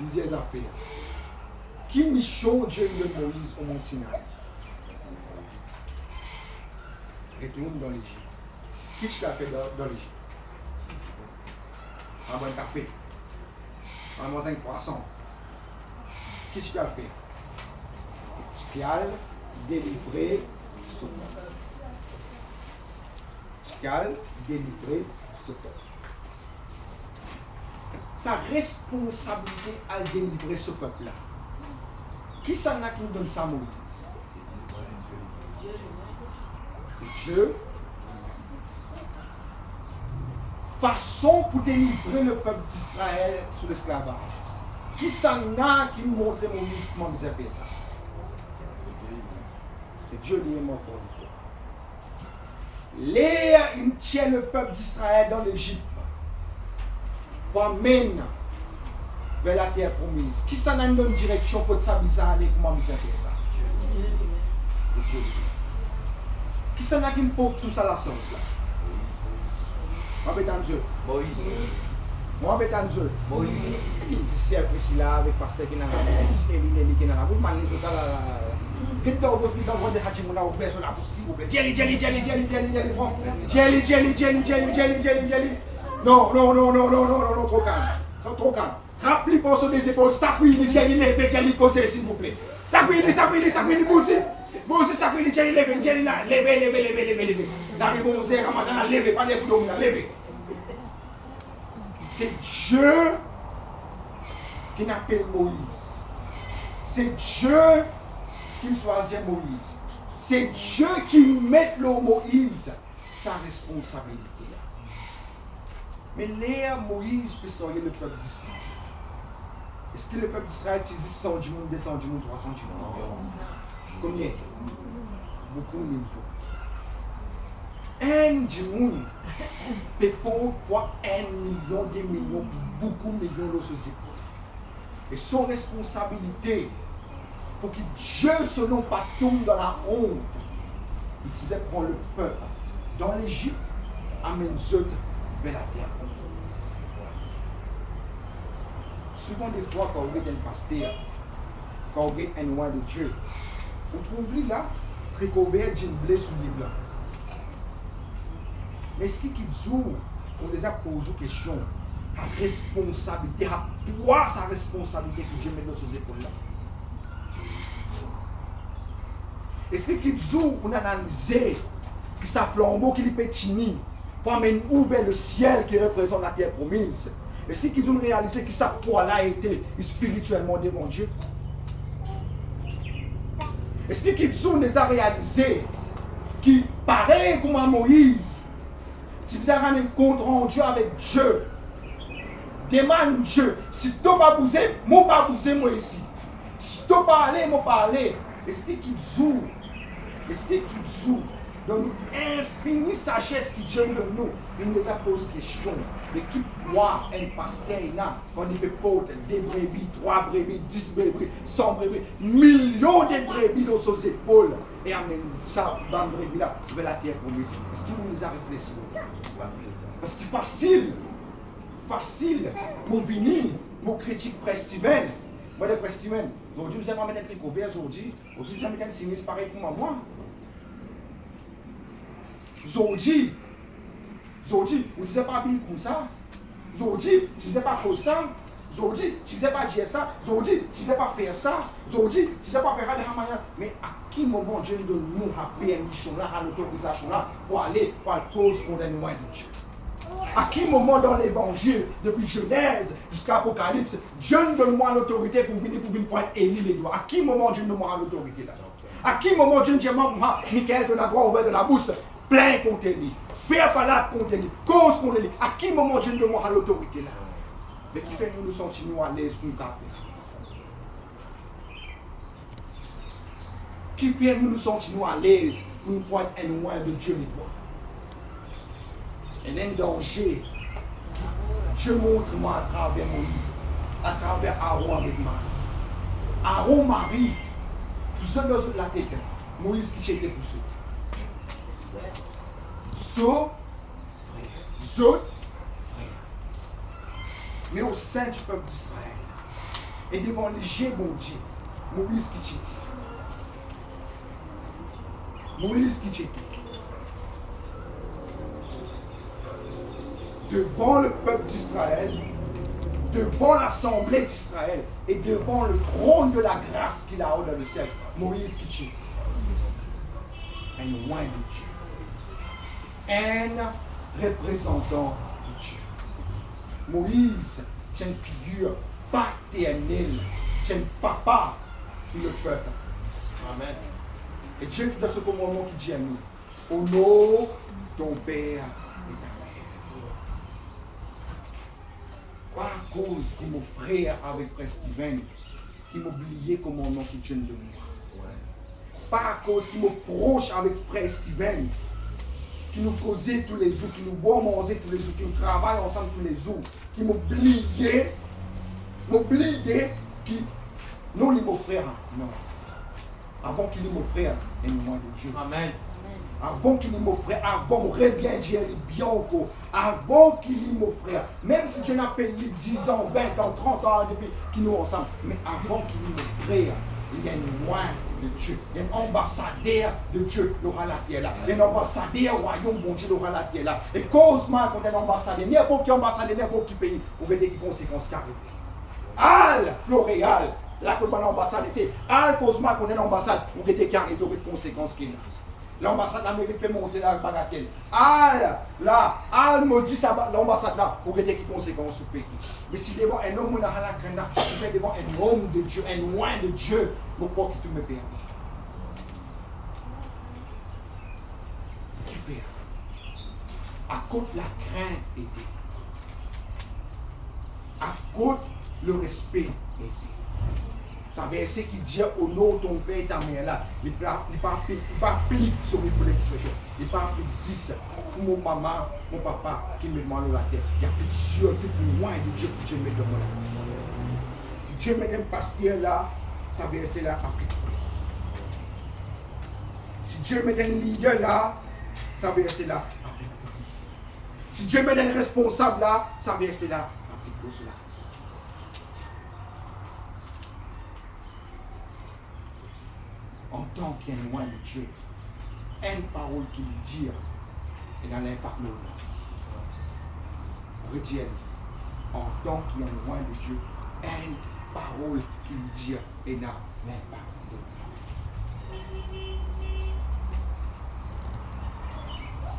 Lisez les affaires. Qui mission Dieu de Moïse au mont Sinaï? Retourne dans l'Égypte. Qui tu as fait dans l'Égypte? Un bon café. Un bon poisson. Qui tu as fait? Tu as délivré ce peuple. Tu as délivré ce peuple. Sa responsabilité à délivrer ce peuple-là. Qui s'en a qui nous donne ça, Moïse? C'est Dieu. Façon pour délivrer le peuple d'Israël sous l'esclavage. Qui s'en a qui nous montre Moïse comment vous avez fait ça? C'est Dieu lui-même encore une fois. Léa, il tient le peuple d'Israël dans l'Égypte pour amener vers la terre promise. Qui s'en a une bonne direction pour ça aller comment vous avez fait ça? C'est Dieu. Qui s'en a qui me pose tout ça la sauce là? Moi, bétan Dieu. Moïse. Moi, bétan Dieu. Moïse. C'est apprécié là avec pasteur qui n'a pas de c'est lui qui n'a pas de vous les autres là. Qu'est-ce que vous dites dans votre hachimouna au personne là s'il vous plaît? Jelly. Non, trop calme. Trop calme. Trappe-lui pour sur des épaules, s'appuie, jelly, levez, jelly, posez s'il vous plaît. S'appuie, bousez. Bousez, s'appuie, jelly, levez, jelly là. Levez. Là, les bons airs, ramadan, levez, pas des coups d'homme, levez. C'est Dieu qui n'appelle Moïse. C'est Dieu qui choisit Moïse. C'est Dieu qui met le Moïse sa responsabilité. Mais Léa, Moïse peut sortir le peuple d'Israël. Est-ce que le peuple d'Israël utilise 100 000, 200 000, 300 000? Combien? Beaucoup de millions. Un djimoun peut pour 1 million, 2 millions, beaucoup de millions de sociétés. Et son responsabilité pour que Dieu se non pas tombe dans la honte, il devait prendre le peuple dans l'Égypte, amène eux vers la terre. Souvent des fois quand on est un pasteur, quand on est un roi de Dieu, on trouve là, très couvert d'une blé sous les blancs. Mais ce qui dit, on les a posé une question, la responsabilité, à poids sa responsabilité que Dieu met dans ses épaules là. Et ce qui dit, on a analysé que sa flambeau qui est pétini pour amener ouvert le ciel qui représente la terre promise. Est-ce qu'ils ont réalisé que sa poids-là a été spirituellement devant Dieu? Est-ce qu'ils ont déjà réalisé que, pareil comme à Moïse, tu faisais un compte rendu avec Dieu, demande Dieu, si tu vas bouger, moi pas bouger moi ici. Si tu vas aller, moi pas aller. Est-ce qu'ils ont Donne-nous infinie sagesse qui Dieu donne nous. Il nous a posé question. L'équipe moi, un pasteur, quand il fait porter des brebis, 3 brebis, 10 brebis, 100 brebis, millions de brebis dans ses épaules. Et amène ça dans le brebis là, je vais la terre promise. Est-ce qu'il nous a réfléchi? Parce que facile, pour venir, pour critiquer Frère Steven. Moi, le Frère Steven, aujourd'hui, vous avez amené un truc au verre aujourd'hui, vous avez amené un signe pareil pour moi. Aujourd'hui, vous ne disiez pas bien comme ça. Aujourd'hui, tu ne disais pas comme ça. Aujourd'hui, tu ne disais pas dire ça. Aujourd'hui, tu ne disais pas faire ça. Aujourd'hui, tu ne disais pas faire ça de la manière. Mais à quel moment Dieu nous donne la permission, à l'autorisation pour aller pour la cause qu'on est loin de Dieu? À quel moment dans l'évangile, depuis Genèse jusqu'à Apocalypse, Dieu nous donne l'autorité pour venir prendre Élie les doigts? À quel moment Dieu nous donne l'autorité là? À quel moment Dieu nous dit, Michael, tu as droit ouvert de la bouche? Plein contre lui, faire par contre lui, cause contre lui. À quel moment Dieu nous demande l'autorité là? Mais qui fait que nous nous sentons à l'aise pour nous faire? Qui fait que nous nous sentons à l'aise pour nous prendre un loin de Dieu les doigts? Et un danger que Dieu montre moi à travers Moïse, à travers Aaron avec Marie. Aaron, Marie, tout ça dans la tête. Moïse qui était pour ça. Frère. Mais au sein du peuple d'Israël, et devant les jets bon Dieu, Moïse qui était. Devant le peuple d'Israël, devant l'assemblée d'Israël, et devant le trône de la grâce qu'il a dans le ciel, Moïse qui était. Un loin de Dieu. Un représentant de Dieu. Moïse, c'est une figure paternelle, c'est un papa pour le peuple. Amen. Et Dieu, dans ce moment qui dit à nous, honore ton père et ta mère. Pas à cause que mon frère avec Frère Steven, qui m'oubliait commandement qui Dieu de moi. Pas à cause qu'il me proche avec Frère Steven, qui nous causait tous les jours, qui nous boit manger tous les jours, qui nous travaille ensemble tous les jours, qui m'oubliait, qui non, il est mon frère, non. Avant qu'il est mon frère, et nous de Dieu. Amen. Avant qu'il est mon frère, avant mon bien Dieu, bien encore, avant qu'il est mon frère, même si Dieu n'a pas 10 ans, 20 ans, 30 ans depuis qu'il nous ensemble, mais avant qu'il est mon frère, il y a une loin de Dieu. Il y a un ambassadeur de Dieu aura la terre là. Il y a un ambassadeur royaume bon Dieu aura la terre là. Et cause-moi qu'on est un ambassadeur, n'importe quel ambassadeur, n'importe quel pays, vous voyez des conséquences carrées. Al, Floréal, là que l'ambassade était, Al, cause-moi qu'on est une ambassade, vous voyez des carrés, vous voyez des conséquences qu'il y a. L'ambassade d'Amérique peut monter dans le bagatelle. Al me dit ça, l'ambassade là, pour que des conséquences au pays. Mais si devant un homme, on a la grande, je vais devant un homme de Dieu, un loin de Dieu, je crois que tout me permet. Qui fait? À cause de la crainte était. À cause le respect était. Ça verset qui dit honore ton père et ta mère là. Il ne pas appliquer sur l'expression. Il ne pas appliquer 10 pour mon maman, mon papa qui me demande la terre. Il y a plus de sûr, tout pour loin de Dieu que Dieu me demande. Si Dieu met un pasteur là, ça verset là applique. Si Dieu met un leader là, ça verset là applique. Si Dieu met un responsable là, ça verset là applique pour cela. En tant qu'il y a loin de Dieu, une parole qui lui dit, et dans l'impact de redire, en tant qu'il y a loin de Dieu, une parole qui lui dit, et dans l'impact de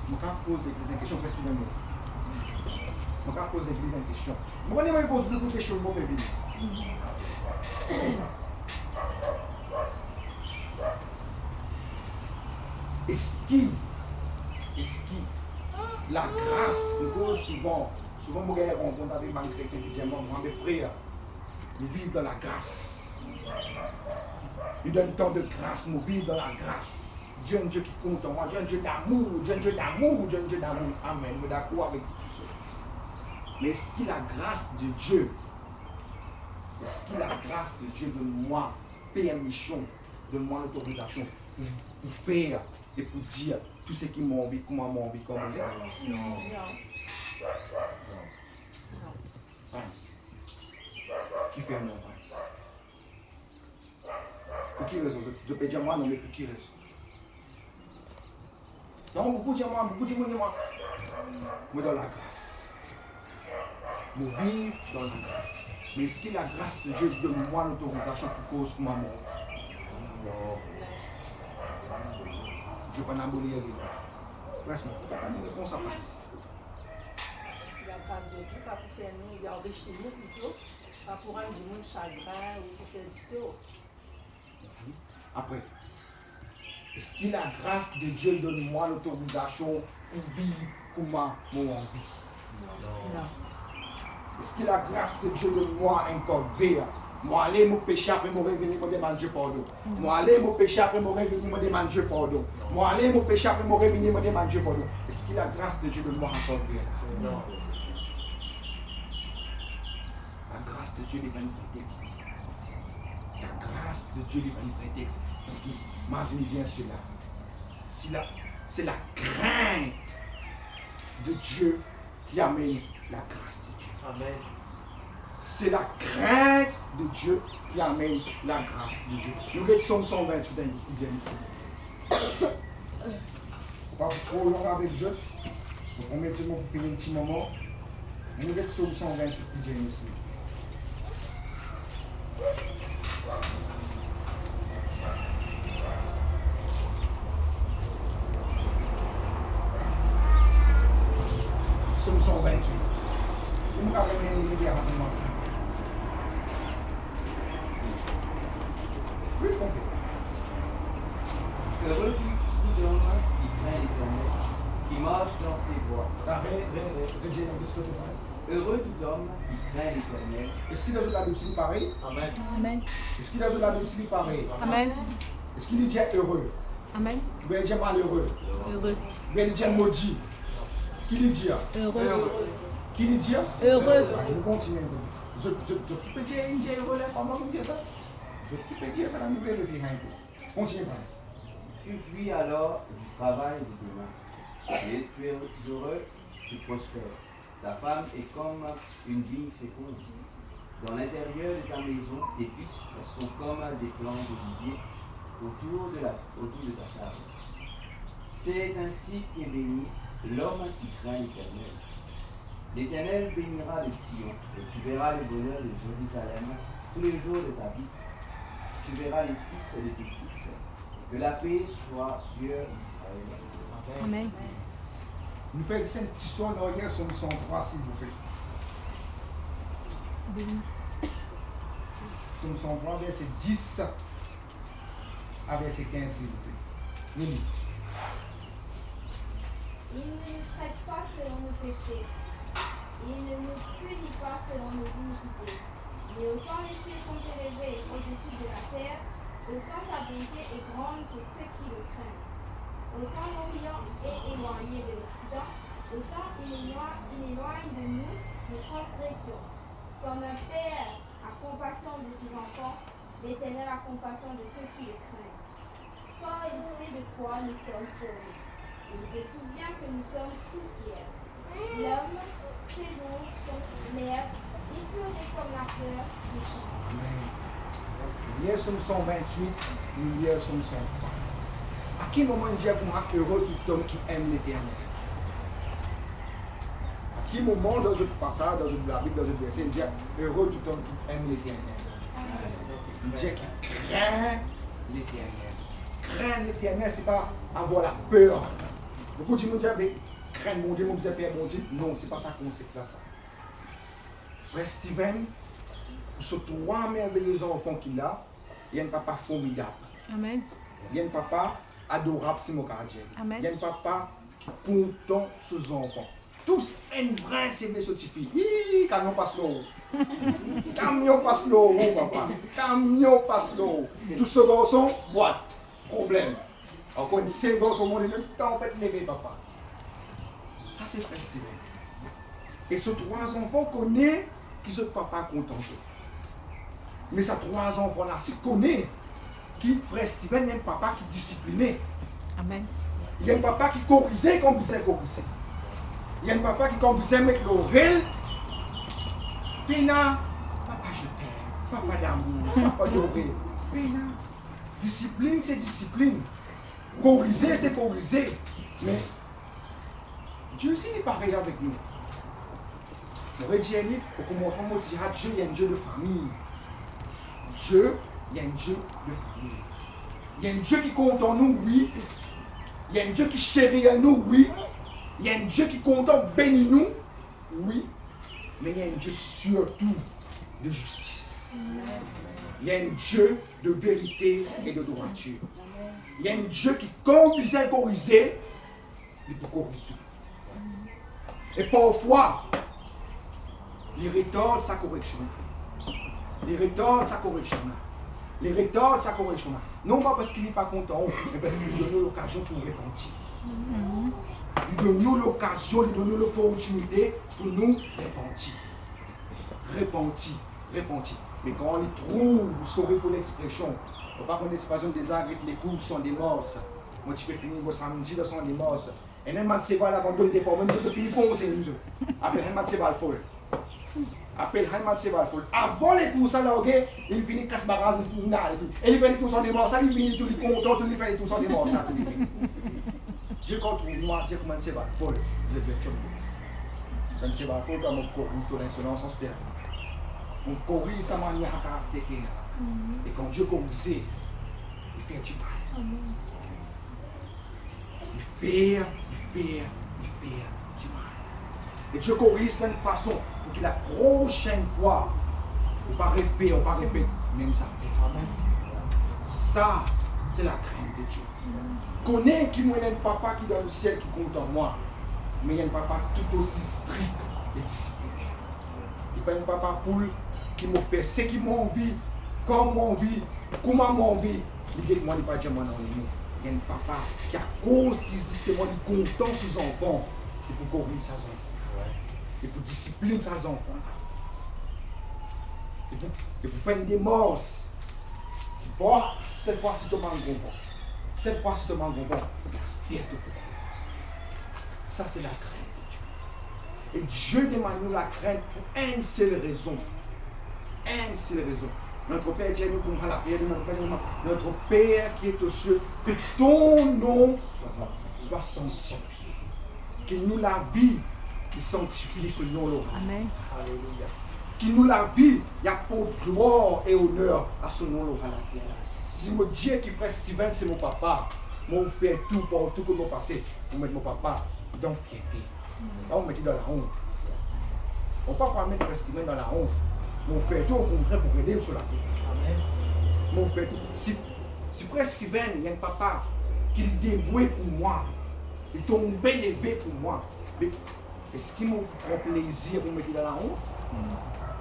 je vais poser l'église en question, qu'est-ce que tu veux dire? Je vais poser l'église en question. Je vais poser beaucoup de questions, je vais venir. Est-ce que la grâce, souvent, moi, je rencontre avec mes chrétiens qui disent, moi, mes frères, nous vivons dans la grâce. Nous donnons tant de grâce, nous vivons dans la grâce. Dieu est un Dieu qui est content, Dieu est un Dieu d'amour, Dieu est un Dieu d'amour, Dieu est un Dieu d'amour. Amen. Je suis d'accord avec tout ça. Mais est-ce qu'il a la grâce de Dieu? Est-ce qu'il a la grâce de Dieu de moi, permission, de moi l'autorisation pour faire et pour dire tout ce qui m'a envie, comment m'a envie, comme on Non. Prince. Qui fait mon prince? Pour qui raison? Je peux dire moi, non, mais pour qui raison? Donc, beaucoup de moi, moi dans la grâce. Nous vivons dans la grâce. Mais est-ce que la grâce de Dieu donne-moi l'autorisation pour cause pour ma mort? Je ne vais pas n'abolir les presque, je ne vais pas une réponse à face. La grâce de Dieu, pas pour faire nous, il y a enrichi nous plutôt, pas pour rendre du monde chagrin ou pour faire du tout. Après, est-ce que la grâce de Dieu donne-moi l'autorisation pour vivre pour ma envie? Non. Est-ce que la grâce de Dieu donne-moi un corps vert? Moi, aller mon péché après mon revenir, me demander pardon. Moi, aller mon péché après mon revenir, me demander pardon. Moi, aller mon péché après mon revenir, me demander pardon. Est-ce que la grâce de Dieu donne-moi un corps vert? Non. La grâce de Dieu n'est pas un prétexte. La grâce de Dieu n'est pas un prétexte. Parce que, imagine bien cela. C'est la crainte de Dieu qui amène la grâce de Dieu. Amen. C'est la crainte de Dieu qui amène la grâce de Dieu. Nous regardons Somme 128 qui vient ici. Pas trop long avec Dieu. On met tout le monde pour finir un petit moment. Nous regardons Somme 128 qui vient ici. Somme 128. Si vous avez une idée rapidement. Oui, compris. Heureux tout homme qui craint l'Éternel, qui marche dans ses voies. Heureux tout homme qui craint l'Éternel. Est-ce qu'il a la Bible si pareil? Amen. Amen. Est-ce qu'il a la Bible si pareil? Amen. Est-ce qu'il dit heureux? Amen. Ou bien il dit malheureux? Heureux. Ou bien il dit maudit? Qui lui dit? Heureux. Qui lui dit? Heureux. Je continue. Je peux dire il dit heureux là, comment vous dites ça? Je peux dire ça dans la Bible de vie. Continue, Prince. Tu jouis alors du travail de tes mains. Et tu es heureux, tu prospères. Ta femme est comme une vigne féconde. Dans l'intérieur de ta maison, tes fils sont comme des plants d'olivier autour de ta table. C'est ainsi qu'est béni l'homme qui craint l'Éternel. L'Éternel bénira le Sion, et tu verras le bonheur de Jérusalem tous les jours de ta vie. Tu verras les fils de tes fils. Que la paix soit sur Israël. Amen. Nous faisons un petit son en arrière sur le 103, s'il vous plaît. Sur le 103, verset 10 à verset 15, s'il vous plaît. Lily. Il ne nous traite pas selon nos péchés. Il ne nous punit pas selon nos iniquités. Mais autant les cieux sont élevés au-dessus de la terre, autant sa bonté est grande pour ceux qui le craignent. Autant l'Orient est éloigné de l'Occident, autant il éloigne de nous nos transgressions. Comme un père a compassion de ses enfants, l'Éternel a compassion de ceux qui le craignent. Car il sait de quoi nous sommes formés. Il se souvient que nous sommes poussière. L'homme, ses jours sont l'air, effleuré comme la fleur des champs. Hier, Somme 128, hier, Somme 103. À quel moment il dit qu'on a heureux tout homme qui aime l'Éternel? À quel moment dans ce passage, dans la Bible, dans ce verset, il dit heureux tout homme qui aime l'Éternel? Il dit qu'il craint l'Éternel. Craindre l'Éternel, ce n'est pas avoir la peur. Beaucoup de gens disent craindre mon Dieu, mon Dieu, Père, mon Dieu. Non, ce n'est pas ça qu'on sait faire ça. Frère Steven, pour ces trois merveilleux enfants qu'il a, il y a un papa formidable. Amen. Il y a un papa adorable, c'est mon gardien. Amen. Il y a un papa qui content ses enfants. Tous un brin c'est mes certifiés. Camion passe l'eau. Camion passe l'eau, papa. Camion passe l'eau. Tous ces garçons, boîte. Problème. Encore une seconde au monde, le temps peut lever papa. Ça c'est frère Steven. Et ces 3 enfants connaissent qui sont papa content. Mais ces 3 enfants là, si connaissent qui frère Steven, il y a un papa qui est discipliné. Amen. Il y a un papa qui corrige comme il sait corriger. Il y a un papa qui comme il sait mettre l'oreille. Pena, papa je t'aime, papa d'amour, papa d'oreille. Pena, discipline c'est discipline. Corriger c'est corriger. Mais Dieu aussi n'est pareil avec nous. J'aurais dit un livre, au commencement, on dit Dieu, il y a un Dieu de famille. Dieu, il y a un Dieu de famille. Il y a un Dieu qui compte en nous, oui. Il y a un Dieu qui chérit en nous, oui. Il y a un Dieu qui compte en bénit nous, oui. Mais il y a un Dieu surtout de justice. Il y a un Dieu de vérité et de droiture. Il y a un Dieu qui, quand il s'est corrigé, il peut corriger. Et parfois, il rétorde sa correction. Il rétorde sa correction. Il rétorde sa correction. Non pas parce qu'il n'est pas content, mais parce qu'il donne l'occasion pour repentir. Il donne l'occasion, il donne l'opportunité pour nous repentir. Repentir, repentir. Mais quand on les trouve, vous saurez pour l'expression. Il ne faut pas qu'on ait l'expression des arrêts, les coups sont des morses. Moi, tu peux finir vos samedis, ce sont des morses. Et même si c'est là, quand on des problèmes, je finis pour nous. Après, c'est pas le fol. Après, c'est pas le fol. Avant les cours, ça, il finit casse barrage, et il fait tout son des morses, il finit tout, il content, il fait tout son des morses. Dieu contre moi, Dieu comment c'est pas le fol. Je vais te dire. Quand c'est pas le fol, on corrige ton insolence en stère. On corrige sa manière à caractère. Et quand Dieu corrige, il fait du mal. Il fait du mal. Et Dieu corrige d'une façon pour que la prochaine fois, on ne va pas répéter, même ça. Ça, c'est la crainte de Dieu. Connais qu'il y a un papa qui est dans le ciel qui compte en moi, mais il y a un papa tout aussi strict et discipliné. Il n'y a pas un papa poule qui m'a fait ce qu'il m'a envie, comme m'a envie, comment m'a envie. Il dit que moi, il n'y a pas de moi dans les mots. Il y a un papa qui, à cause qu'il justement il est content sur ses enfants, et pour corriger ses enfants, et pour discipliner ses enfants, et pour faire des morts. C'est pas cette fois-ci tu manques bon. Cette fois-ci tu manques bon. Ça c'est la crainte de Dieu. Et Dieu demande nous la crainte pour une seule raison. Une seule raison. Notre Père, Dieu nous comprend la prière de notre Père qui est aux cieux, que ton nom soit sanctifié. Que nous la vie qui sanctifie ce nom-là. Amen. Alléluia. Qui nous la vie, il y a pour gloire et honneur à ce nom-là. Si mon Dieu qui frère Steven, c'est mon papa, moi je fais tout pour tout que vous passez pour mettre mon papa dans fierté. Là, on met dans la honte. On ne peut pas mettre frère Steven dans la honte. On fait tout au contraire pour aider sur la terre. On fait tout. Si frère Steven, il y a un papa qui est dévoué pour moi, il tombe élevé pour moi, est-ce qu'il me prend plaisir pour mettre dans la honte?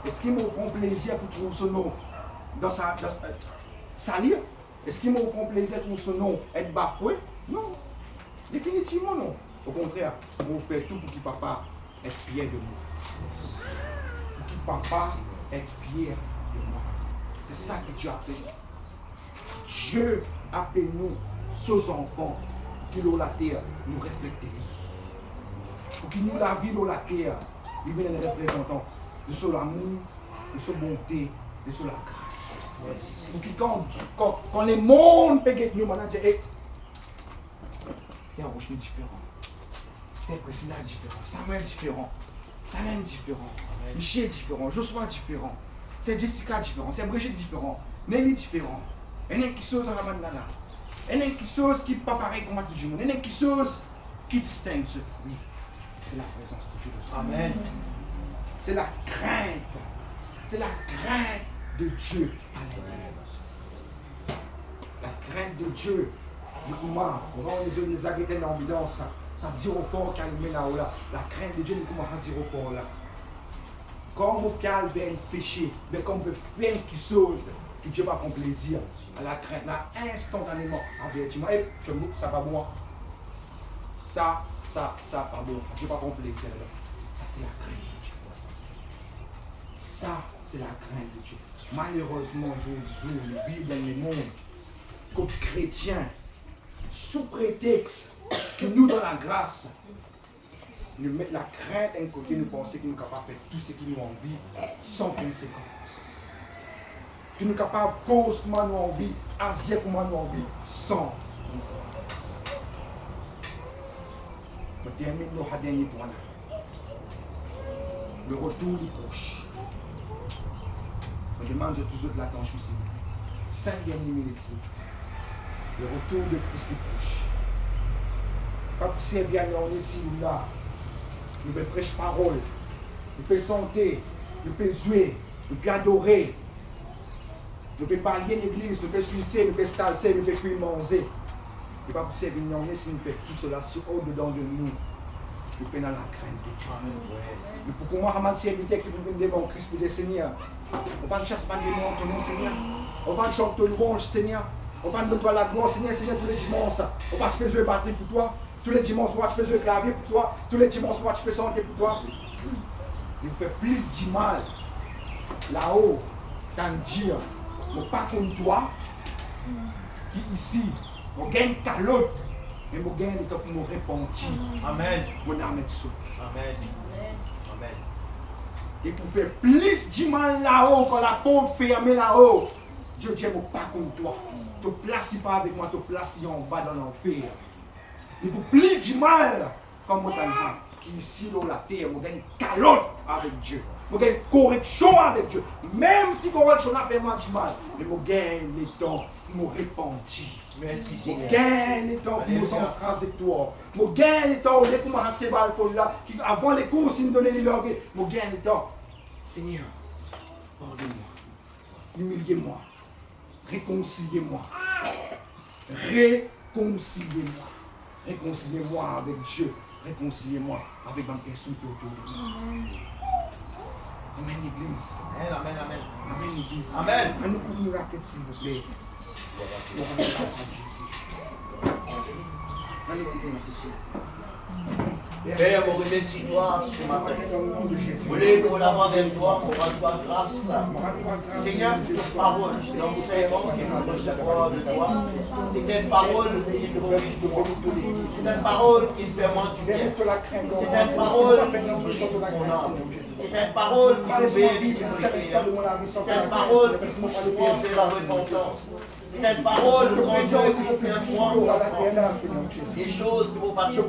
Est-ce qu'il me prend plaisir pour trouver son nom dans sa salir? Est-ce qu'il me prend plaisir pour son nom être bafoué? Non. Définitivement non. Au contraire, on fait tout pour que papa est fier de moi. Pour que papa est fier de moi. C'est ça que Dieu appelle. Dieu appelle nous, ses enfants, qui l'ont la terre, nous refléter. Pour qu'il nous la vie dans la terre, il vient des représentants de son amour, de son bonté, de son grâce. Pour que quand les mondes peuvent nous manager, c'est un rocher différent. C'est un président différent. Samuel différent. Salem différent. Michel différent. Joshua différent. C'est Jessica différent. C'est Brigitte différent. Nelly différent. Il y en a qui sont à Ramanala. Il y en a qui sont qui ne sont pas pareil comme tout le monde. Il y en a qui sont qui distinguent. Oui. C'est la présence de Dieu. Amen. C'est la crainte. C'est la crainte de Dieu. La crainte de Dieu. Du coup, moi, on va les arrêter dans l'ambulance. Ça zéro fort qui est là. La crainte de Dieu, nous commençons à zéro fort là. Quand on calme vers le péché, mais quand on peut faire quelque chose, que Dieu va prendre plaisir à la crainte, là, instantanément, avertissement. Et je me dis, ça va bon. Ça, pas bon. Dieu va prendre plaisir là. Ça, c'est la crainte de Dieu. Ça, c'est la crainte de Dieu. Malheureusement, aujourd'hui, nous vivons dans le monde comme chrétiens, sous prétexte que nous, dans la grâce, nous mettons la crainte d'un côté, nous pensons que nous sommes capables de faire tout ce qui nous envie sans conséquence. Que nous sommes capables de cause comment nous envie, agir comment nous envie sans conséquence. Je termine le dernier point. Le retour du proche. Je demande toujours de l'attention, s'il vous plaît. 5 dernières minutes. Le retour de Christ est proche. Pas si bien on est ici ou là. Nous pouvons prêcher parole. Nous pouvons chanter. Nous pouvons jouer. Nous pouvons adorer. Nous pouvons parler l'église. Nous pouvons sucer. Nous pouvons stalcer. Nous pouvons manger. Et pas si bien on est si nous faisons tout cela si au-dedans de nous. Nous pouvons dans la crainte de Dieu. Et pour que moi, je suis serviteur qui peut venir devant Christ pour le Seigneur. On va ne chasse pas des mots, ton nom, Seigneur. On va chanter le louange, Seigneur. On va ne donner pas la gloire, Seigneur, tous les dimanches. On va te jouer batterie pour toi. Tous les dimanches, on va te jouer clavier pour toi. Tous les dimanches, on va te chanter pour toi. Il vous fait plus du mal là-haut, t'en dire, mais pas comme toi, qui ici, on gagne calotte, mais on gagne le temps pour nous repentir. Amen. Mon âme est sauve. Amen. Amen. Et pour faire plus du mal là-haut, quand la porte fermée là-haut, Dieu dit, moi pas comme toi. Te place pas avec moi, te place en bas dans l'enfer. Et pour plus du mal, comme moi t'as dit, qui ici dans la terre, moi gagne calotte avec Dieu. Moi gagne correction avec Dieu. Même si correction a fait moi du mal, mais moi gagne le temps pour me repentir. Merci Moi Seigneur. gagne le temps pour me sens trajectoire. Moi gagne le temps pour me recevoir le fond là, avant les cours, si me donner les langues, moi gagne le temps. Seigneur, pardonne-moi, humiliez-moi, réconciliez-moi, réconciliez-moi, réconciliez-moi avec Dieu, réconciliez-moi avec ma personne autour de moi. Amen l'église. Amen, amen. Amen l'église. Amen. À nous courir la tête s'il vous plaît. Pour rendre grâce à Jésus. Allez écouter notre Seigneur. Père, on remercie toi ce matin. Voulez pour l'avoir avec toi, pour rendre toi grâce. Seigneur, toute parole, l'enseignement que nous recevons de toi, c'est une parole qui nous corrige de nous. C'est une parole qui fait moins du bien. C'est une parole qui brise mon âme. C'est une parole qui nous fait vivre. C'est une parole qui nous fait la repentance. C'est une parole qui nous fait un point des choses qui vont passer.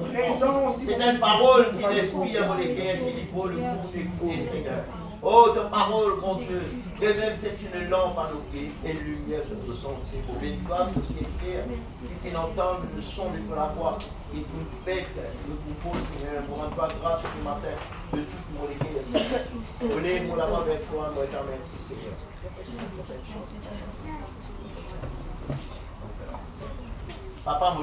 C'est une parole qui respire dans les cœurs, qui dit faut le coup d'écouter, Seigneur. Oh, ta parole, mon Dieu, de même c'est une lampe à nos pieds et une lumière sur nos sentiers. Pour bénir tout ce qui est clair, qui entendent le son de la voix et qui nous pète le troupeau, Seigneur, pour rendre grâce ce matin de toute mon église. Voulez pour l'avoir avec toi, moi, merci, Seigneur. Papa,